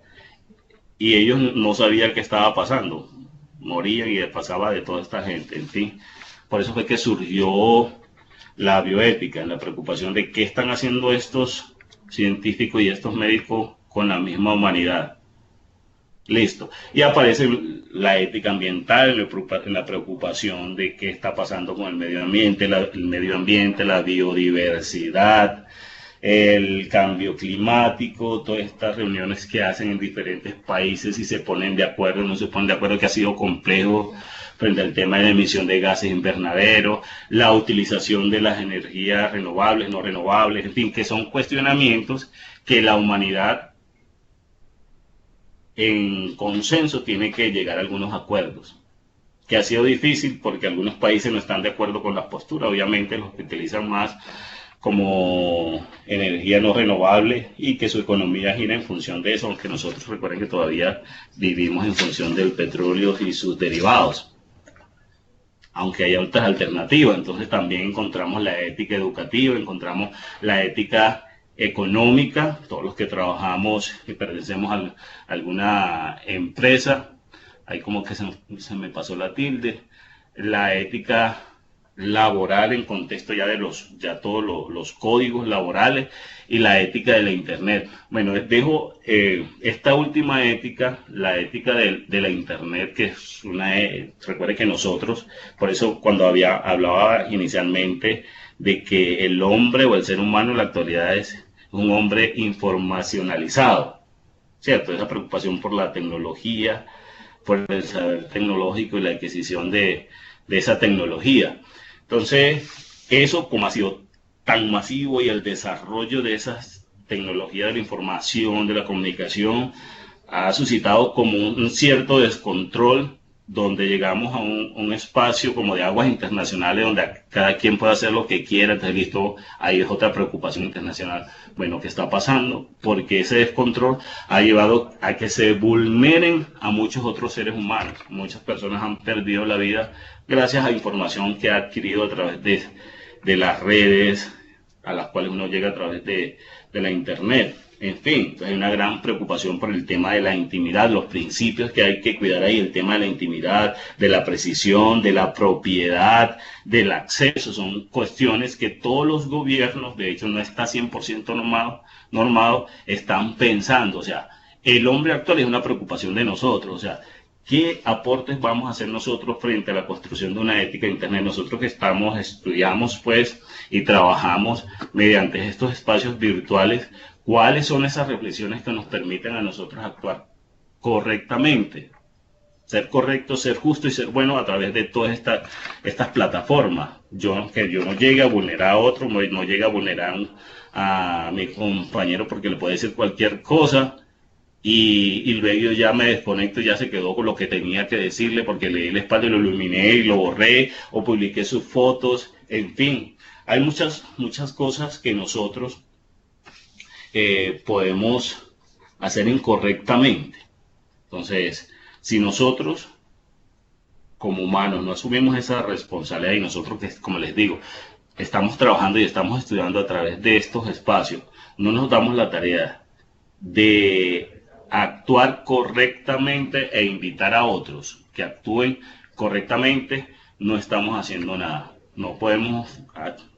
y ellos no sabían qué estaba pasando, morían y pasaba de toda esta gente, en fin. Por eso fue que surgió la bioética, la preocupación de qué están haciendo estos científicos y estos médicos con la misma humanidad. Listo. Y aparece la ética ambiental, en la preocupación de qué está pasando con el medio ambiente, la biodiversidad, el cambio climático, todas estas reuniones que hacen en diferentes países y se ponen de acuerdo, no se ponen de acuerdo, que ha sido complejo frente al tema de la emisión de gases invernaderos, la utilización de las energías renovables, no renovables, en fin, que son cuestionamientos que la humanidad en consenso tiene que llegar a algunos acuerdos, que ha sido difícil porque algunos países no están de acuerdo con las posturas, obviamente los que utilizan más como energía no renovable y que su economía gira en función de eso, aunque nosotros recuerden que todavía vivimos en función del petróleo y sus derivados, aunque hay otras alternativas. Entonces también encontramos la ética educativa, encontramos la ética económica, todos los que trabajamos y pertenecemos a alguna empresa, ahí como que se me pasó la tilde, la ética laboral en contexto ya de todos los códigos laborales y la ética de la internet. Bueno, dejo esta última ética, la ética de la internet, que es recuerde que nosotros, por eso cuando hablaba inicialmente de que el hombre o el ser humano en la actualidad es un hombre informacionalizado, ¿cierto? Esa preocupación por la tecnología, por el saber tecnológico y la adquisición de esa tecnología. Entonces, eso como ha sido tan masivo y el desarrollo de esas tecnologías de la información, de la comunicación, ha suscitado como un cierto descontrol, donde llegamos a un espacio como de aguas internacionales donde cada quien puede hacer lo que quiera. Entonces, listo, ahí es otra preocupación internacional. Bueno, ¿qué está pasando? Porque ese descontrol ha llevado a que se vulneren a muchos otros seres humanos. Muchas personas han perdido la vida gracias a información que ha adquirido a través de las redes, a las cuales uno llega a través de la internet. En fin, hay una gran preocupación por el tema de la intimidad, los principios que hay que cuidar ahí, el tema de la intimidad, de la precisión, de la propiedad, del acceso. Son cuestiones que todos los gobiernos, de hecho no está 100% normado, están pensando. O sea, el hombre actual es una preocupación de nosotros. O sea, ¿Qué aportes vamos a hacer nosotros frente a la construcción de una ética de Internet? Nosotros que estudiamos pues y trabajamos mediante estos espacios virtuales, ¿cuáles son esas reflexiones que nos permiten a nosotros actuar correctamente? Ser correcto, ser justo y ser bueno a través de todas estas plataformas. Que yo no llegue a vulnerar a otro, no llegue a vulnerar a mi compañero porque le puede decir cualquier cosa y luego yo ya me desconecto, ya se quedó con lo que tenía que decirle porque le di la espalda y lo iluminé y lo borré o publiqué sus fotos, en fin. Hay muchas cosas que nosotros podemos hacer incorrectamente. Entonces, si nosotros como humanos no asumimos esa responsabilidad y nosotros, que como les digo, estamos trabajando y estamos estudiando a través de estos espacios, no nos damos la tarea de actuar correctamente e invitar a otros que actúen correctamente, no estamos haciendo nada. No podemos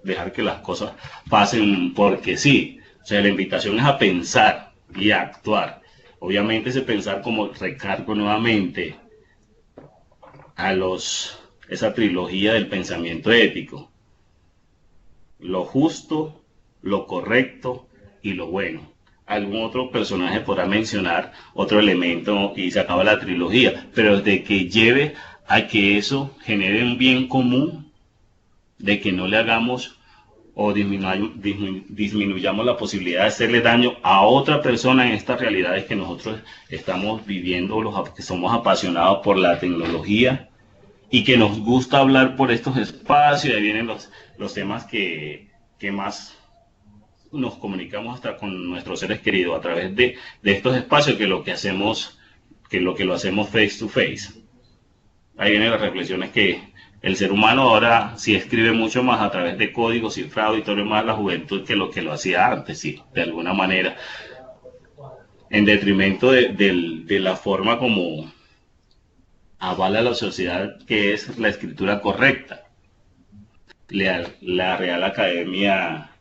dejar que las cosas pasen porque sí. O sea, la invitación es a pensar y a actuar. Obviamente ese pensar, como recargo nuevamente a esa trilogía del pensamiento ético: lo justo, lo correcto y lo bueno. Algún otro personaje podrá mencionar otro elemento y se acaba la trilogía, pero de que lleve a que eso genere un bien común, de que no le hagamos o disminuyamos la posibilidad de hacerle daño a otra persona en estas realidades que nosotros estamos viviendo, los que somos apasionados por la tecnología y que nos gusta hablar por estos espacios. Ahí vienen los temas que más nos comunicamos hasta con nuestros seres queridos a través de estos espacios, que lo que hacemos, lo hacemos face to face. Ahí vienen las reflexiones que el ser humano ahora sí escribe mucho más a través de códigos cifrados y todo lo demás, la juventud, que lo hacía antes, sí, de alguna manera, en detrimento de la forma como avala la sociedad, que es la escritura correcta. La Real Academia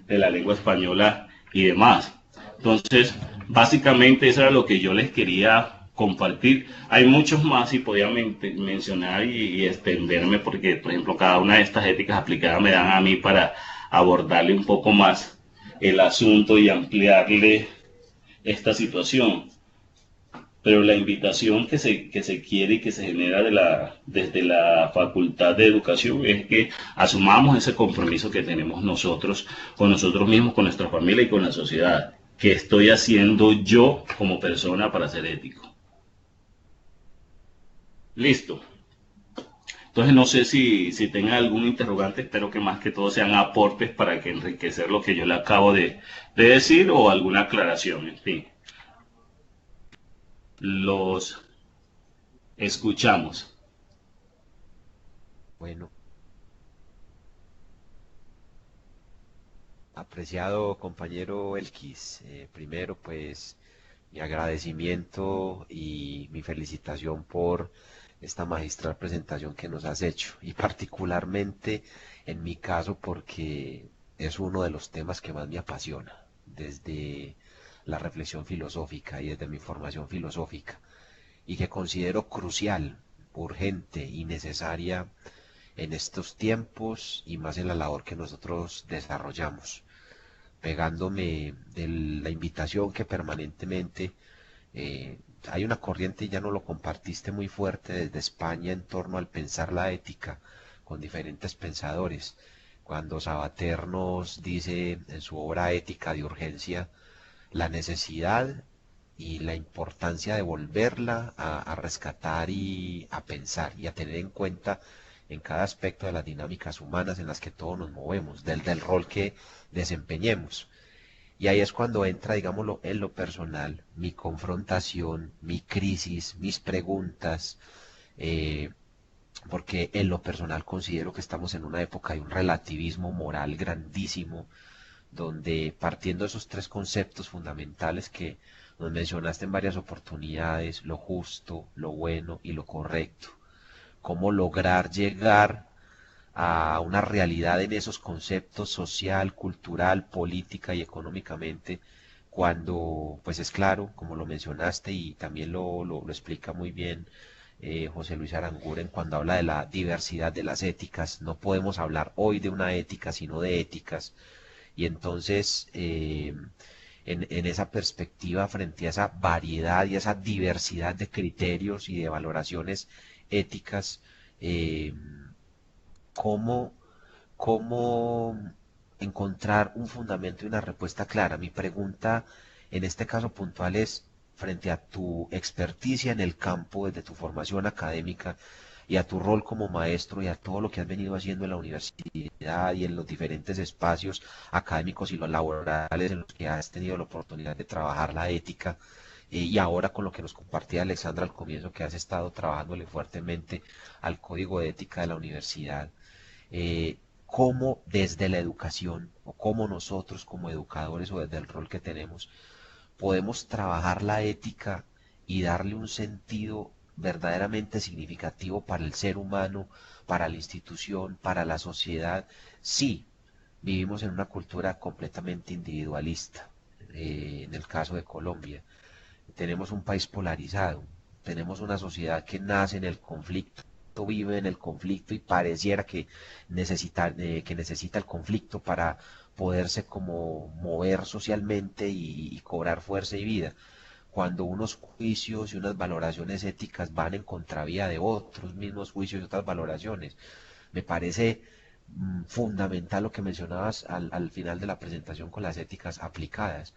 de la Lengua Española y demás. Entonces, básicamente eso era lo que yo les quería compartir. Hay muchos más y podía mencionar y extenderme, porque, por ejemplo, cada una de estas éticas aplicadas me dan a mí para abordarle un poco más el asunto y ampliarle esta situación. Pero la invitación que se quiere y que se genera desde la Facultad de Educación es que asumamos ese compromiso que tenemos nosotros con nosotros mismos, con nuestra familia y con la sociedad. ¿Qué estoy haciendo yo como persona para ser ético? Listo. Entonces no sé si tengan algún interrogante, espero que más que todo sean aportes para que enriquecer lo que yo le acabo de decir, o alguna aclaración, en fin. Los escuchamos. Bueno, apreciado compañero Elkis, primero pues mi agradecimiento y mi felicitación por esta magistral presentación que nos has hecho, y particularmente en mi caso porque es uno de los temas que más me apasiona desde la reflexión filosófica y desde mi formación filosófica, y que considero crucial, urgente y necesaria en estos tiempos, y más en la labor que nosotros desarrollamos, pegándome de la invitación que permanentemente hay una corriente, y ya no lo compartiste, muy fuerte desde España en torno al pensar la ética con diferentes pensadores. Cuando Sabater nos dice en su obra Ética de Urgencia la necesidad y la importancia de volverla a rescatar y a pensar y a tener en cuenta en cada aspecto de las dinámicas humanas en las que todos nos movemos, del rol que desempeñemos. Y ahí es cuando entra, digámoslo, en lo personal, mi confrontación, mi crisis, mis preguntas, porque en lo personal considero que estamos en una época de un relativismo moral grandísimo, donde, partiendo de esos tres conceptos fundamentales que nos mencionaste en varias oportunidades: lo justo, lo bueno y lo correcto, cómo lograr llegar a una realidad en esos conceptos social, cultural, política y económicamente, cuando pues es claro, como lo mencionaste y también lo explica muy bien José Luis Aranguren cuando habla de la diversidad de las éticas. No podemos hablar hoy de una ética, sino de éticas. Y entonces, en esa perspectiva, frente a esa variedad y esa diversidad de criterios y de valoraciones éticas, eh, ¿cómo, cómo encontrar un fundamento y una respuesta clara? Mi pregunta en este caso puntual es, frente a tu experticia en el campo, desde tu formación académica y a tu rol como maestro y a todo lo que has venido haciendo en la universidad y en los diferentes espacios académicos y los laborales en los que has tenido la oportunidad de trabajar la ética, y ahora con lo que nos compartía Alexandra al comienzo, que has estado trabajándole fuertemente al código de ética de la universidad, cómo desde la educación o cómo nosotros como educadores o desde el rol que tenemos podemos trabajar la ética y darle un sentido verdaderamente significativo para el ser humano, para la institución, para la sociedad. Sí, vivimos en una cultura completamente individualista, en el caso de Colombia. Tenemos un país polarizado, tenemos una sociedad que nace en el conflicto, vive en el conflicto y pareciera que necesita el conflicto para poderse como mover socialmente y cobrar fuerza y vida, cuando unos juicios y unas valoraciones éticas van en contravía de otros mismos juicios y otras valoraciones. Me parece fundamental lo que mencionabas al final de la presentación con las éticas aplicadas.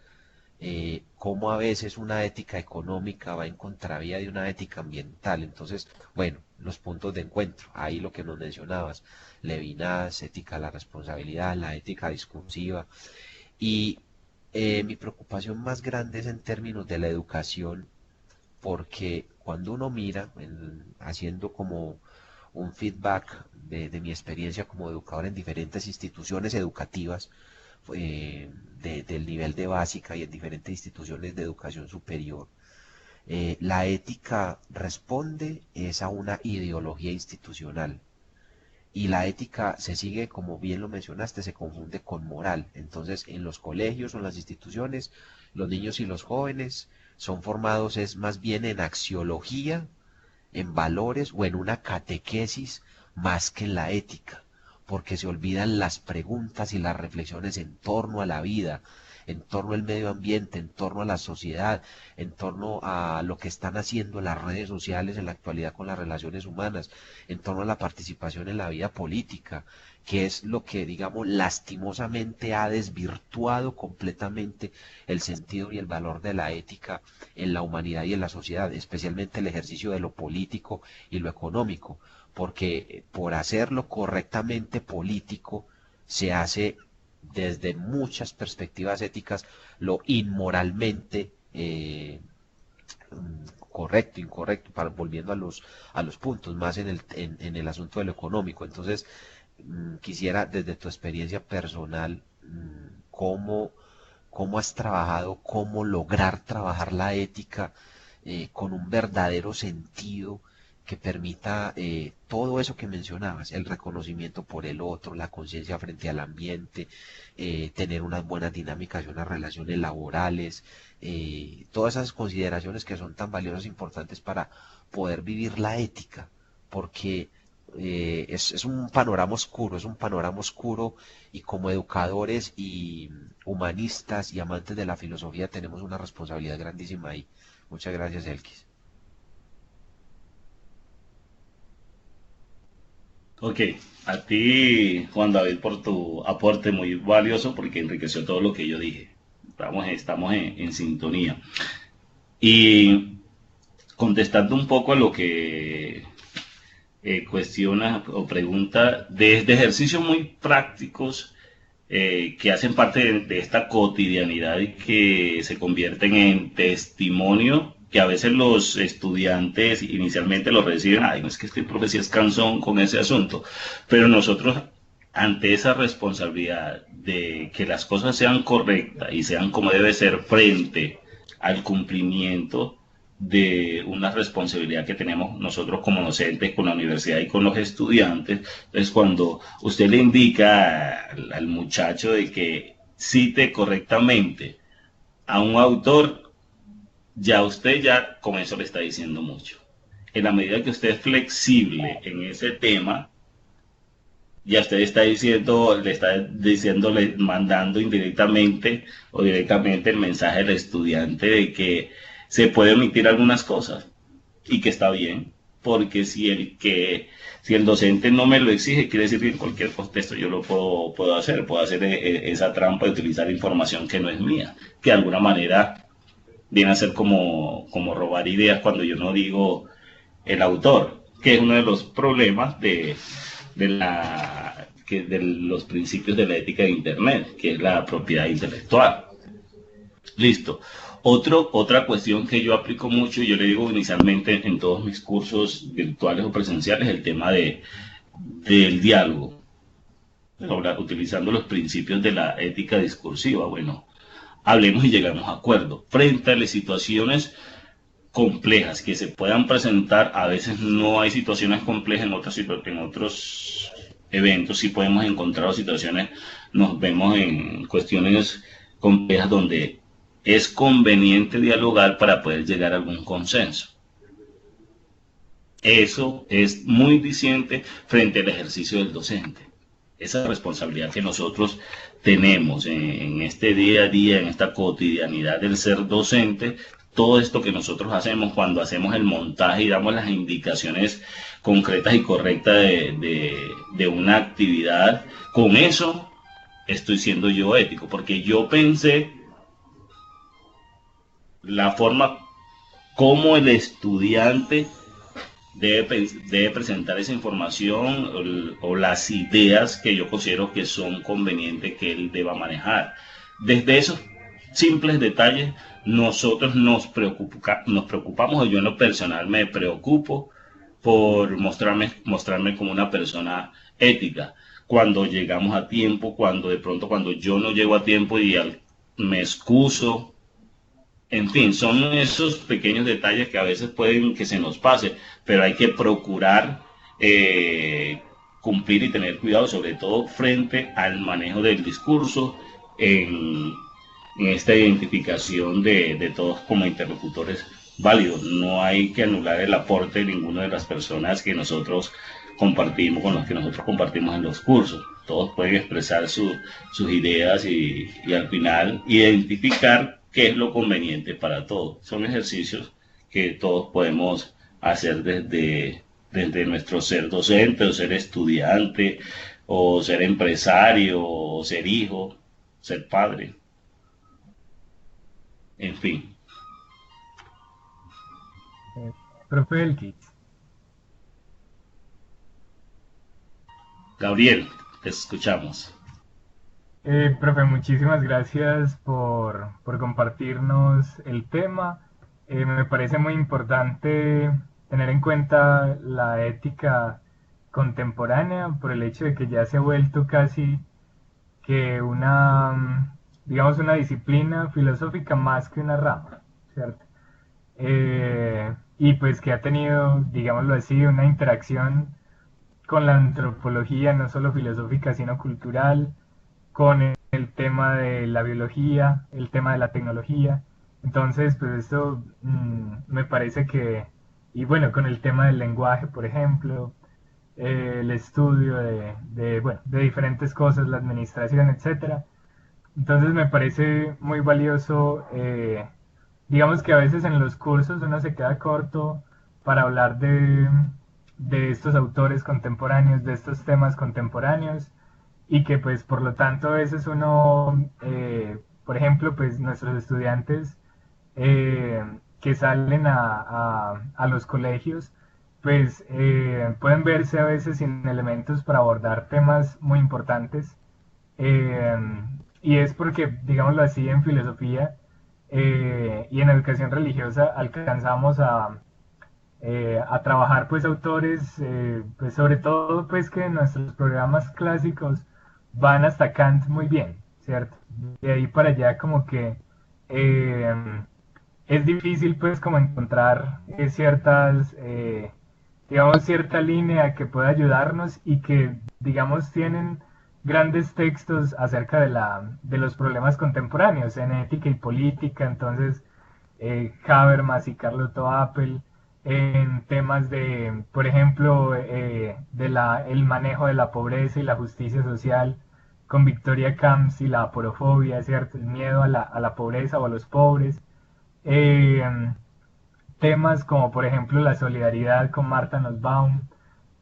Cómo a veces una ética económica va en contravía de una ética ambiental. Entonces, bueno, los puntos de encuentro, ahí lo que nos mencionabas, Levinas, ética de la responsabilidad, la ética discursiva. Y mi preocupación más grande es en términos de la educación, porque cuando uno mira, haciendo como un feedback de mi experiencia como educador en diferentes instituciones educativas, del nivel de básica y en diferentes instituciones de educación superior, la ética responde es a una ideología institucional. Y la ética se sigue, como bien lo mencionaste, se confunde con moral. Entonces, en los colegios o en las instituciones, los niños y los jóvenes son formados es más bien en axiología, en valores o en una catequesis más que en la ética, porque se olvidan las preguntas y las reflexiones en torno a la vida, en torno al medio ambiente, en torno a la sociedad, en torno a lo que están haciendo las redes sociales en la actualidad con las relaciones humanas, en torno a la participación en la vida política, que es lo que, digamos, lastimosamente ha desvirtuado completamente el sentido y el valor de la ética en la humanidad y en la sociedad, especialmente el ejercicio de lo político y lo económico, porque por hacerlo correctamente político se hace desde muchas perspectivas éticas lo inmoralmente correcto, incorrecto, volviendo a los puntos, más en el asunto de lo económico. Entonces, quisiera desde tu experiencia personal, cómo has trabajado, cómo lograr trabajar la ética con un verdadero sentido que permita todo eso que mencionabas, el reconocimiento por el otro, la conciencia frente al ambiente, tener unas buenas dinámicas y unas relaciones laborales, todas esas consideraciones que son tan valiosas e importantes para poder vivir la ética, porque es un panorama oscuro, es un panorama oscuro y como educadores y humanistas y amantes de la filosofía tenemos una responsabilidad grandísima ahí. Muchas gracias, Elkis. Ok, a ti, Juan David, por tu aporte muy valioso porque enriqueció todo lo que yo dije. Estamos en sintonía. Y contestando un poco a lo que cuestiona o pregunta, desde ejercicios muy prácticos que hacen parte de esta cotidianidad y que se convierten en testimonio, que a veces los estudiantes inicialmente lo reciben, ay, no es que este profesor es cansón con ese asunto, pero nosotros ante esa responsabilidad de que las cosas sean correctas y sean como debe ser frente al cumplimiento de una responsabilidad que tenemos nosotros como docentes con la universidad y con los estudiantes. Entonces, cuando usted le indica al muchacho de que cite correctamente a un autor, ya usted ya con eso le está diciendo mucho. En la medida que usted es flexible en ese tema, ya usted está diciendo, mandando indirectamente o directamente el mensaje al estudiante de que se puede omitir algunas cosas y que está bien, porque si el docente no me lo exige, quiere decir que en cualquier contexto yo lo puedo hacer esa trampa de utilizar información que no es mía, que de alguna manera viene a ser como robar ideas cuando yo no digo el autor, que es uno de los problemas de los principios de la ética de Internet, que es la propiedad intelectual. Listo. Otra cuestión que yo aplico mucho, y yo le digo inicialmente en todos mis cursos virtuales o presenciales, el tema del diálogo, utilizando los principios de la ética discursiva. Bueno, hablemos y llegamos a acuerdo. Frente a las situaciones complejas que se puedan presentar, a veces no hay situaciones complejas, en otros eventos sí podemos encontrar situaciones, nos vemos en cuestiones complejas donde es conveniente dialogar para poder llegar a algún consenso. Eso es muy diciente frente al ejercicio del docente. Esa responsabilidad que nosotros tenemos en este día a día, en esta cotidianidad del ser docente, todo esto que nosotros hacemos cuando hacemos el montaje y damos las indicaciones concretas y correctas de una actividad, con eso estoy siendo yo ético, porque yo pensé la forma como el estudiante debe presentar esa información o las ideas que yo considero que son convenientes que él deba manejar. Desde esos simples detalles nosotros nos preocupamos, o yo en lo personal me preocupo por mostrarme como una persona ética. Cuando llegamos a tiempo, cuando yo no llego a tiempo y me excuso. En fin, son esos pequeños detalles que a veces pueden que se nos pase, pero hay que procurar cumplir y tener cuidado, sobre todo frente al manejo del discurso, en esta identificación de todos como interlocutores válidos. No hay que anular el aporte de ninguna de las personas que nosotros compartimos, con los que nosotros compartimos en los cursos. Todos pueden expresar sus ideas y al final identificar qué es lo conveniente para todos. Son ejercicios que todos podemos hacer desde nuestro ser docente, o ser estudiante, o ser empresario, o ser hijo, ser padre. En fin. Profe Elkis. Gabriel, te escuchamos. Profe, muchísimas gracias por compartirnos el tema. Me parece muy importante tener en cuenta la ética contemporánea por el hecho de que ya se ha vuelto casi que digamos, una disciplina filosófica más que una rama, ¿cierto? Y pues que ha tenido, digámoslo así, una interacción con la antropología, no solo filosófica, sino cultural, con el tema de la biología, el tema de la tecnología. Entonces, pues esto me parece que, y bueno, con el tema del lenguaje, por ejemplo, el estudio de diferentes cosas, la administración, etcétera. Entonces me parece muy valioso, digamos que a veces en los cursos uno se queda corto para hablar de estos autores contemporáneos, de estos temas contemporáneos, y que pues por lo tanto a veces uno, por ejemplo, pues nuestros estudiantes que salen a los colegios, pues pueden verse a veces sin elementos para abordar temas muy importantes, y es porque, digámoslo así, en filosofía y en educación religiosa alcanzamos a trabajar pues autores, pues sobre todo pues que nuestros programas clásicos van hasta Kant muy bien, ¿cierto? De ahí para allá como que es difícil pues como encontrar digamos cierta línea que pueda ayudarnos y que digamos tienen grandes textos acerca de los problemas contemporáneos en ética y política. Entonces, Habermas y Carlotto Appel, en temas de, por ejemplo, el manejo de la pobreza y la justicia social, con Victoria Camps y la aporofobia, ¿cierto? El miedo a la pobreza o a los pobres. Eh, Temas como, por ejemplo, la solidaridad con Martha Nussbaum.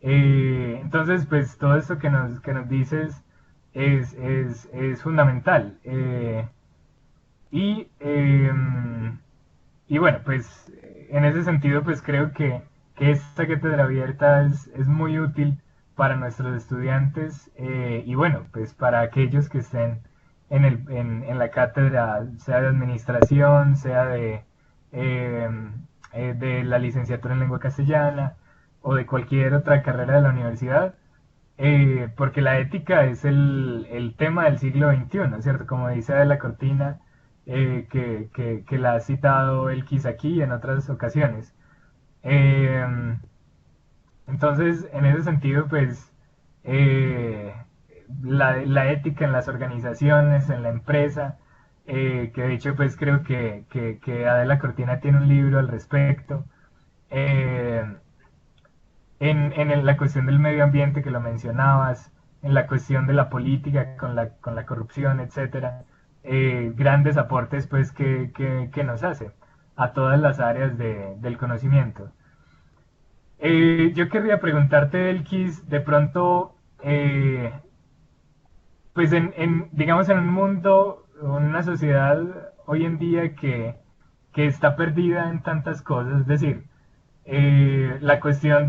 Entonces, pues todo esto que nos dices es fundamental. Y, eh, y bueno, pues en ese sentido, pues creo que esta cátedra abierta es muy útil para nuestros estudiantes y bueno, pues para aquellos que estén en la cátedra, sea de administración, sea eh, de la licenciatura en lengua castellana o de cualquier otra carrera de la universidad, porque la ética es el tema del siglo XXI, ¿cierto? Como dice Adela Cortina, que la ha citado Elkis aquí y en otras ocasiones. Eh, entonces, en ese sentido, pues, eh, la ética en las organizaciones, en la empresa, que de hecho, pues creo que Adela Cortina tiene un libro al respecto. Eh, la cuestión del medio ambiente que lo mencionabas, en la cuestión de la política con la corrupción, etcétera, grandes aportes pues que nos hace a todas las áreas del conocimiento. Yo querría preguntarte, Elkis, de pronto, pues digamos en un mundo, en una sociedad hoy en día que está perdida en tantas cosas, es decir, la cuestión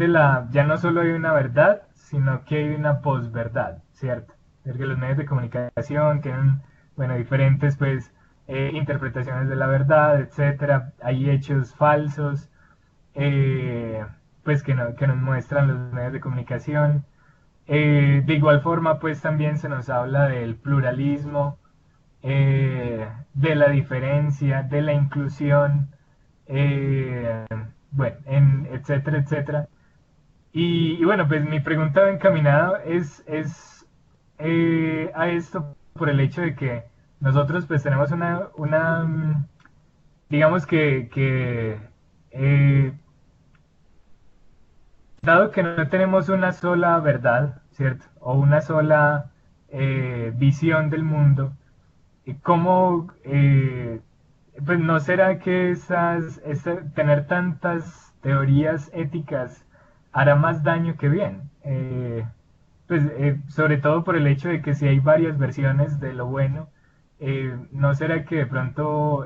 ya no solo hay una verdad, sino que hay una posverdad, ¿cierto? Porque los medios de comunicación tienen, bueno, diferentes, pues, interpretaciones de la verdad, etcétera. Hay hechos falsos, eh, pues, que nos muestran los medios de comunicación. De igual forma, pues, también se nos habla del pluralismo, de la diferencia, de la inclusión, eh, bueno, etcétera, etcétera. Y bueno, pues mi pregunta encaminada es a esto por el hecho de que nosotros pues tenemos digamos eh, dado que no tenemos una sola verdad, ¿cierto? O una sola visión del mundo, ¿cómo, pues no será que tener tantas teorías éticas hará más daño que bien? Pues sobre todo por el hecho de que si hay varias versiones de lo bueno, ¿no será que de pronto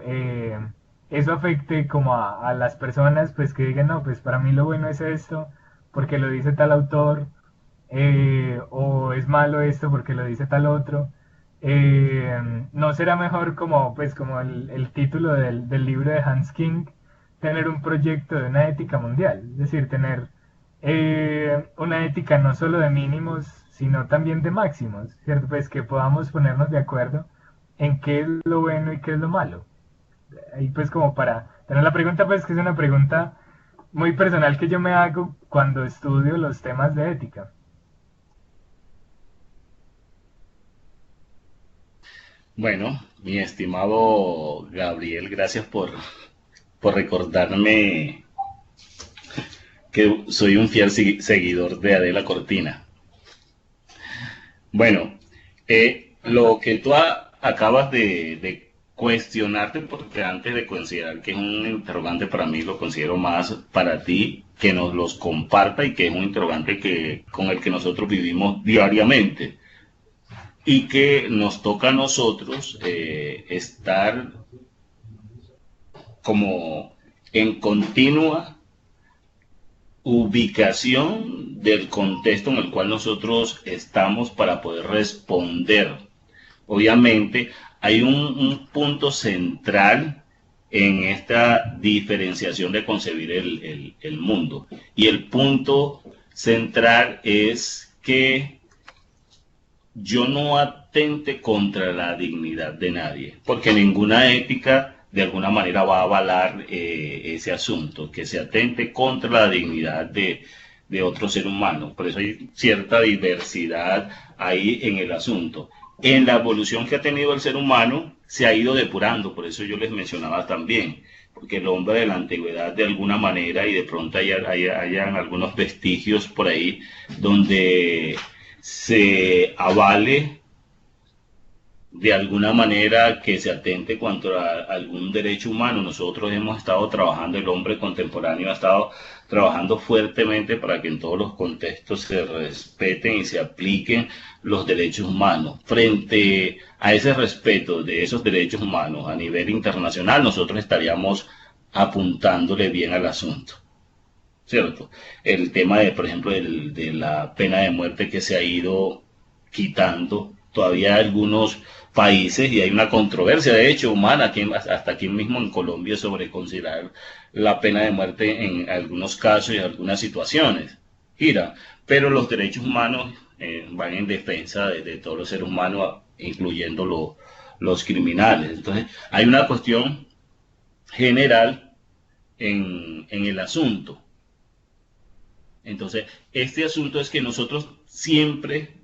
eso afecte como a las personas, pues que digan, no, pues para mí lo bueno es esto, porque lo dice tal autor, o es malo esto porque lo dice tal otro? ¿No será mejor como, pues, como el título del libro de Hans King, tener un proyecto de una ética mundial? Es decir, tener una ética no solo de mínimos, sino también de máximos, ¿cierto? Pues que podamos ponernos de acuerdo en qué es lo bueno y qué es lo malo. Ahí pues como para tener la pregunta, pues que es una pregunta muy personal que yo me hago cuando estudio los temas de ética. Bueno, mi estimado Gabriel, gracias por recordarme que soy un fiel seguidor de Adela Cortina. Bueno, lo que tú acabas de cuestionarte, porque antes de considerar que es un interrogante para mí, lo considero más para ti, que nos los comparta y que es un interrogante con el que nosotros vivimos diariamente y que nos toca a nosotros estar como en continua ubicación del contexto en el cual nosotros estamos para poder responder. Obviamente hay un punto central en esta diferenciación de concebir el mundo, y el punto central es que yo no atente contra la dignidad de nadie, porque ninguna ética de alguna manera va a avalar ese asunto, que se atente contra la dignidad de de otro ser humano. Por eso hay cierta diversidad ahí en el asunto. En la evolución que ha tenido el ser humano se ha ido depurando, por eso yo les mencionaba también, porque el hombre de la antigüedad de alguna manera, y de pronto hayan algunos vestigios por ahí donde se avale de alguna manera que se atente contra algún derecho humano. Nosotros hemos estado trabajando, el hombre contemporáneo ha estado trabajando fuertemente para que en todos los contextos se respeten y se apliquen los derechos humanos. Frente a ese respeto de esos derechos humanos a nivel internacional, nosotros estaríamos apuntándole bien al asunto, ¿cierto? El tema de, por ejemplo, de la pena de muerte que se ha ido quitando, todavía hay algunos países, y hay una controversia, de hecho, humana, hasta aquí mismo en Colombia, sobre considerar la pena de muerte en algunos casos y en algunas situaciones. Gira, pero los derechos humanos van en defensa de todos los seres humanos, incluyendo los criminales. Entonces, hay una cuestión general en el asunto. Entonces, este asunto es que nosotros siempre,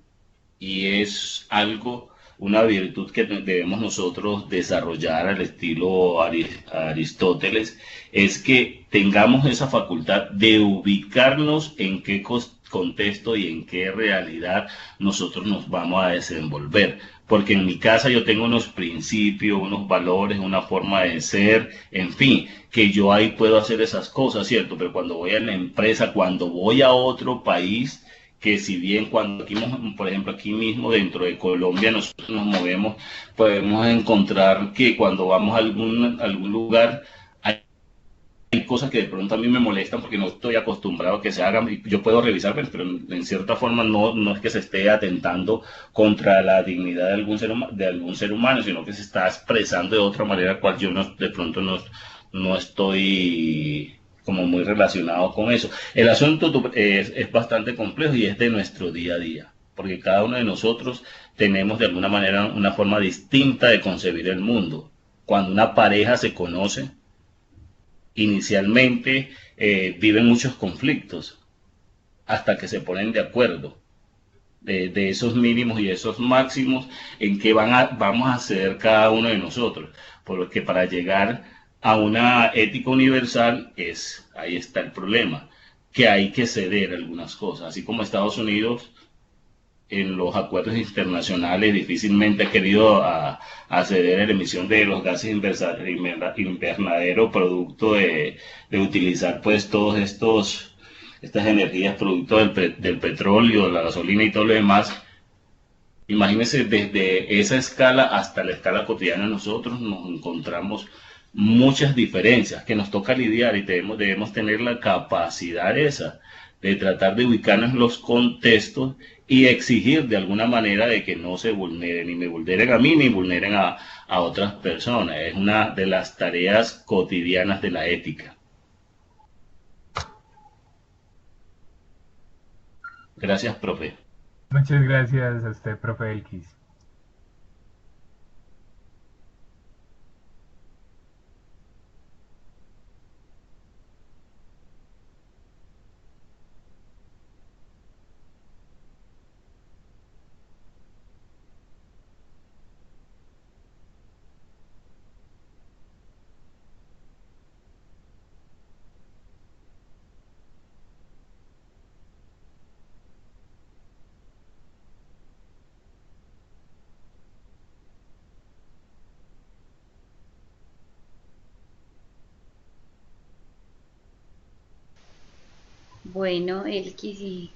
y es algo, una virtud que debemos nosotros desarrollar al estilo Aristóteles, es que tengamos esa facultad de ubicarnos en qué contexto y en qué realidad nosotros nos vamos a desenvolver. Porque en mi casa yo tengo unos principios, unos valores, una forma de ser, en fin, que yo ahí puedo hacer esas cosas, ¿cierto? Pero cuando voy a la empresa, cuando voy a otro país, que si bien cuando aquí, por ejemplo, aquí mismo dentro de Colombia nosotros nos movemos, podemos encontrar que cuando vamos a algún lugar hay cosas que de pronto a mí me molestan porque no estoy acostumbrado a que se hagan. Yo puedo revisar, pero en cierta forma no es que se esté atentando contra la dignidad de algún ser humano, sino que se está expresando de otra manera, cual yo de pronto no estoy como muy relacionado con eso. El asunto es bastante complejo y es de nuestro día a día, porque cada uno de nosotros tenemos de alguna manera una forma distinta de concebir el mundo. Cuando una pareja se conoce, inicialmente viven muchos conflictos hasta que se ponen de acuerdo de esos mínimos y esos máximos en que vamos a hacer cada uno de nosotros, porque para llegar a una ética universal ahí está el problema, que hay que ceder algunas cosas, así como Estados Unidos en los acuerdos internacionales difícilmente ha querido ceder a la emisión de los gases invernadero producto de utilizar pues todos estas energías producto del petróleo, la gasolina y todo lo demás. Imagínense, desde esa escala hasta la escala cotidiana nosotros nos encontramos muchas diferencias que nos toca lidiar y debemos tener la capacidad esa de tratar de ubicarnos en los contextos y exigir de alguna manera de que no se vulneren, ni me vulneren a mí, ni vulneren a otras personas. Es una de las tareas cotidianas de la ética. Gracias, profe. Muchas gracias a usted, profe Elkis. Bueno, Elkis y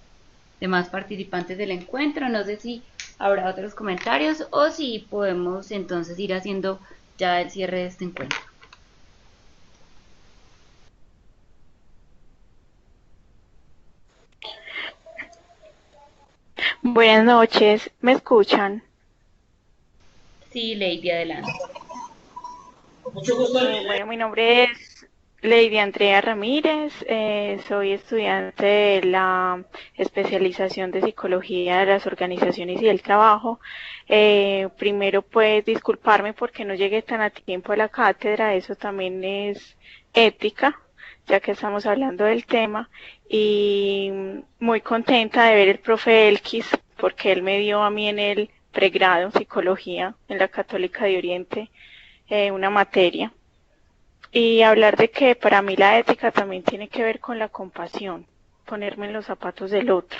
demás participantes del encuentro, no sé si habrá otros comentarios o si podemos entonces ir haciendo ya el cierre de este encuentro. Buenas noches, ¿me escuchan? Sí, Lady, adelante. Bueno, mi nombre es Lady Andrea Ramírez, soy estudiante de la especialización de Psicología de las Organizaciones y del Trabajo. Primero, pues, disculparme porque no llegué tan a tiempo a la cátedra, eso también es ética. ya que estamos hablando del tema, y muy contenta de ver el profe Elkis, porque él me dio a mí en el pregrado en psicología en la Católica de Oriente una materia, y hablar de que para mí la ética también tiene que ver con la compasión, ponerme en los zapatos del otro,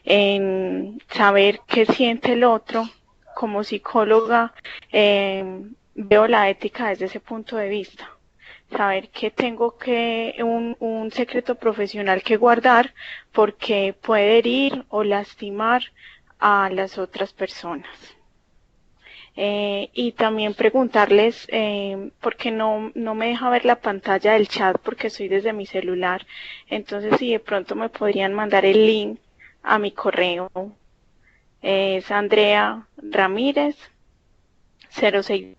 en saber qué siente el otro. Como psicóloga veo la ética desde ese punto de vista, saber que tengo que un secreto profesional que guardar porque puede herir o lastimar a las otras personas. Y también preguntarles, porque no me deja ver la pantalla del chat porque estoy desde mi celular, entonces si de pronto me podrían mandar el link a mi correo. Es Andrea Ramírez 06.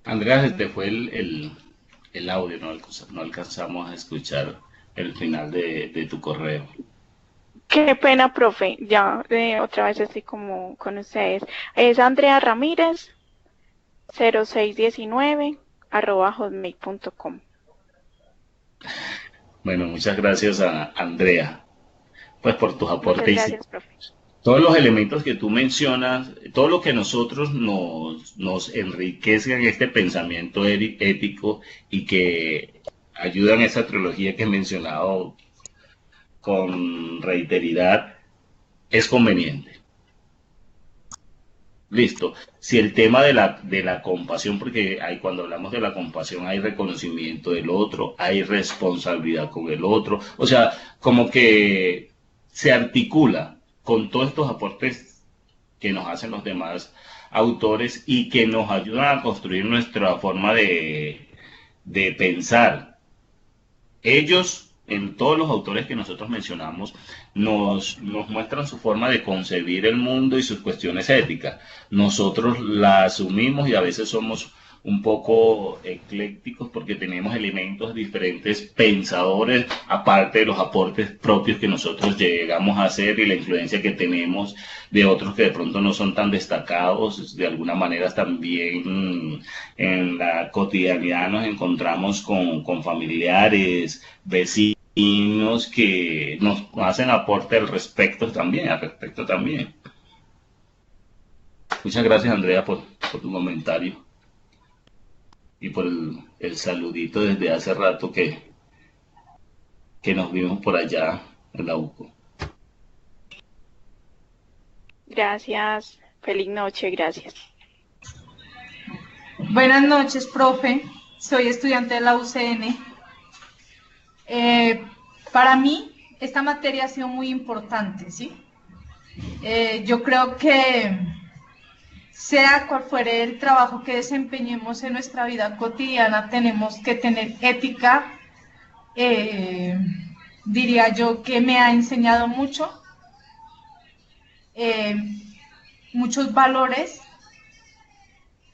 Andrea, se te fue el audio, no alcanzamos a escuchar el final de tu correo. Qué pena, profe, ya otra vez estoy como con ustedes. Es Andrea Ramírez 0619 @hotmail.com. Bueno, muchas gracias a Andrea, pues por tus Muchas aportes. gracias, profe. Todos los elementos que tú mencionas, todo lo que nosotros nos enriquece en este pensamiento ético y que ayudan a esa trilogía que he mencionado con reiteridad, es conveniente. Listo. Si el tema de la compasión, porque cuando hablamos de la compasión hay reconocimiento del otro, hay responsabilidad con el otro, o sea, como que se articula con todos estos aportes que nos hacen los demás autores y que nos ayudan a construir nuestra forma de pensar. Ellos, en todos los autores que nosotros mencionamos, nos muestran su forma de concebir el mundo y sus cuestiones éticas. Nosotros la asumimos y a veces somos un poco eclécticos porque tenemos elementos diferentes pensadores, aparte de los aportes propios que nosotros llegamos a hacer y la influencia que tenemos de otros que de pronto no son tan destacados. De alguna manera también en la cotidianidad nos encontramos con familiares, vecinos que nos hacen aporte al respecto también. Muchas gracias, Andrea, por tu comentario y por el saludito desde hace rato que nos vimos por allá en la UCO. Gracias. Feliz noche, gracias. Buenas noches, profe. Soy estudiante de la UCN. Para mí, esta materia ha sido muy importante, ¿sí? Yo creo que sea cual fuere el trabajo que desempeñemos en nuestra vida cotidiana, tenemos que tener ética. Diría yo que me ha enseñado mucho, muchos valores.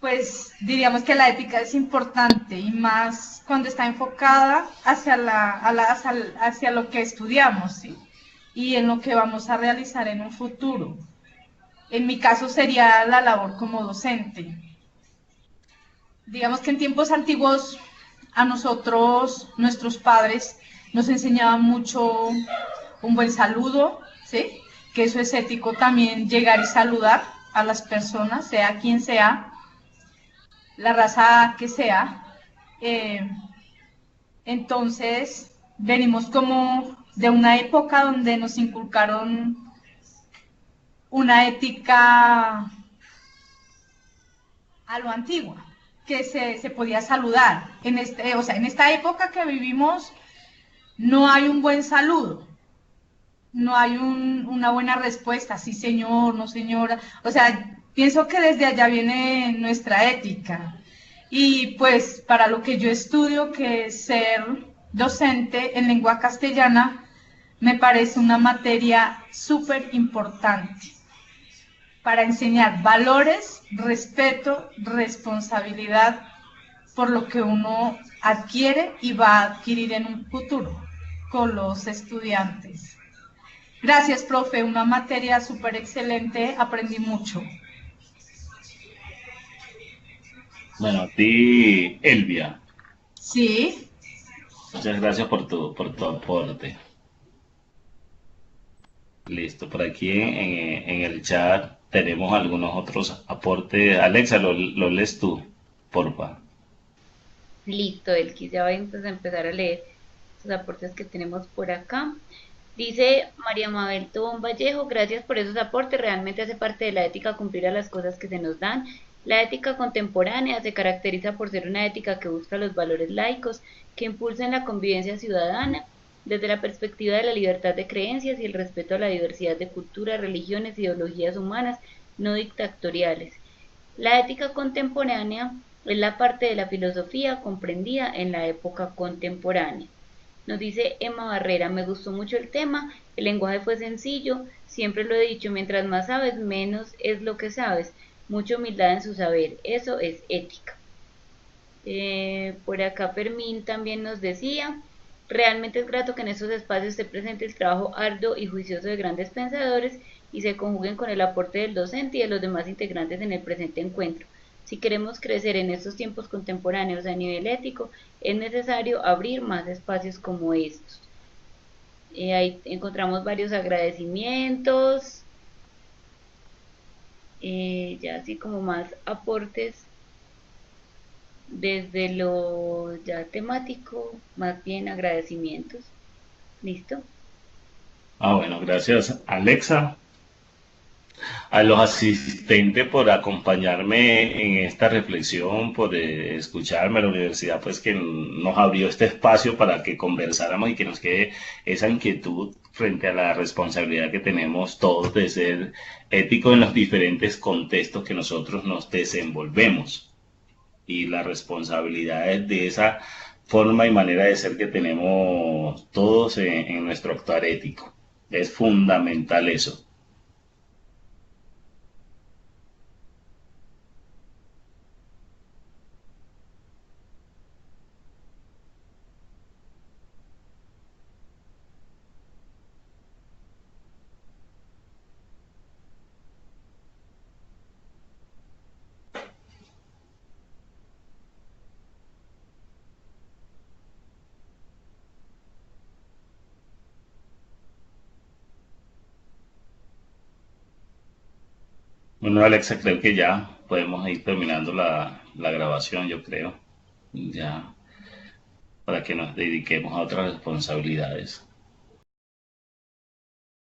Pues diríamos que la ética es importante y más cuando está enfocada hacia lo que estudiamos, ¿sí? Y en lo que vamos a realizar en un futuro. En mi caso sería la labor como docente. Digamos que en tiempos antiguos a nosotros, nuestros padres, nos enseñaban mucho un buen saludo, ¿sí? Que eso es ético también, llegar y saludar a las personas, sea quien sea, la raza que sea. Entonces, venimos como de una época donde nos inculcaron una ética a lo antigua, que se podía saludar. En esta época que vivimos no hay un buen saludo, no hay una buena respuesta, sí señor, no señora. O sea, pienso que desde allá viene nuestra ética. Y pues para lo que yo estudio, que es ser docente en lengua castellana, me parece una materia súper importante para enseñar valores, respeto, responsabilidad, por lo que uno adquiere y va a adquirir en un futuro con los estudiantes. Gracias, profe, una materia súper excelente, aprendí mucho. Bueno, a ti, Elvia, Sí, muchas gracias por tu aporte. Listo, por aquí en el chat tenemos algunos otros aportes. Alexa, lo lees tú, porfa. Listo, Elkis, ya voy entonces a empezar a leer los aportes que tenemos por acá. Dice María Mabel Tobón Vallejo, gracias por esos aportes, realmente hace parte de la ética cumplir a las cosas que se nos dan. La ética contemporánea se caracteriza por ser una ética que busca los valores laicos, que impulsan la convivencia ciudadana, desde la perspectiva de la libertad de creencias y el respeto a la diversidad de culturas, religiones, ideologías humanas no dictatoriales. La ética contemporánea es la parte de la filosofía comprendida en la época contemporánea. Nos dice Emma Barrera, me gustó mucho el tema, el lenguaje fue sencillo, siempre lo he dicho, mientras más sabes, menos es lo que sabes, mucha humildad en su saber, eso es ética. Por acá Fermín también nos decía, realmente es grato que en estos espacios esté presente el trabajo arduo y juicioso de grandes pensadores y se conjuguen con el aporte del docente y de los demás integrantes en el presente encuentro. Si queremos crecer en estos tiempos contemporáneos a nivel ético, es necesario abrir más espacios como estos. Ahí encontramos varios agradecimientos, ya así como más aportes desde lo ya temático, más bien agradecimientos. ¿Listo? Bueno, gracias, Alexa. A los asistentes por acompañarme en esta reflexión, por escucharme a la universidad, pues que nos abrió este espacio para que conversáramos y que nos quede esa inquietud frente a la responsabilidad que tenemos todos de ser éticos en los diferentes contextos que nosotros nos desenvolvemos y las responsabilidades de esa forma y manera de ser que tenemos todos en nuestro actuar ético. Es fundamental eso. Bueno, Alexa, creo que ya podemos ir terminando la grabación, yo creo, ya para que nos dediquemos a otras responsabilidades.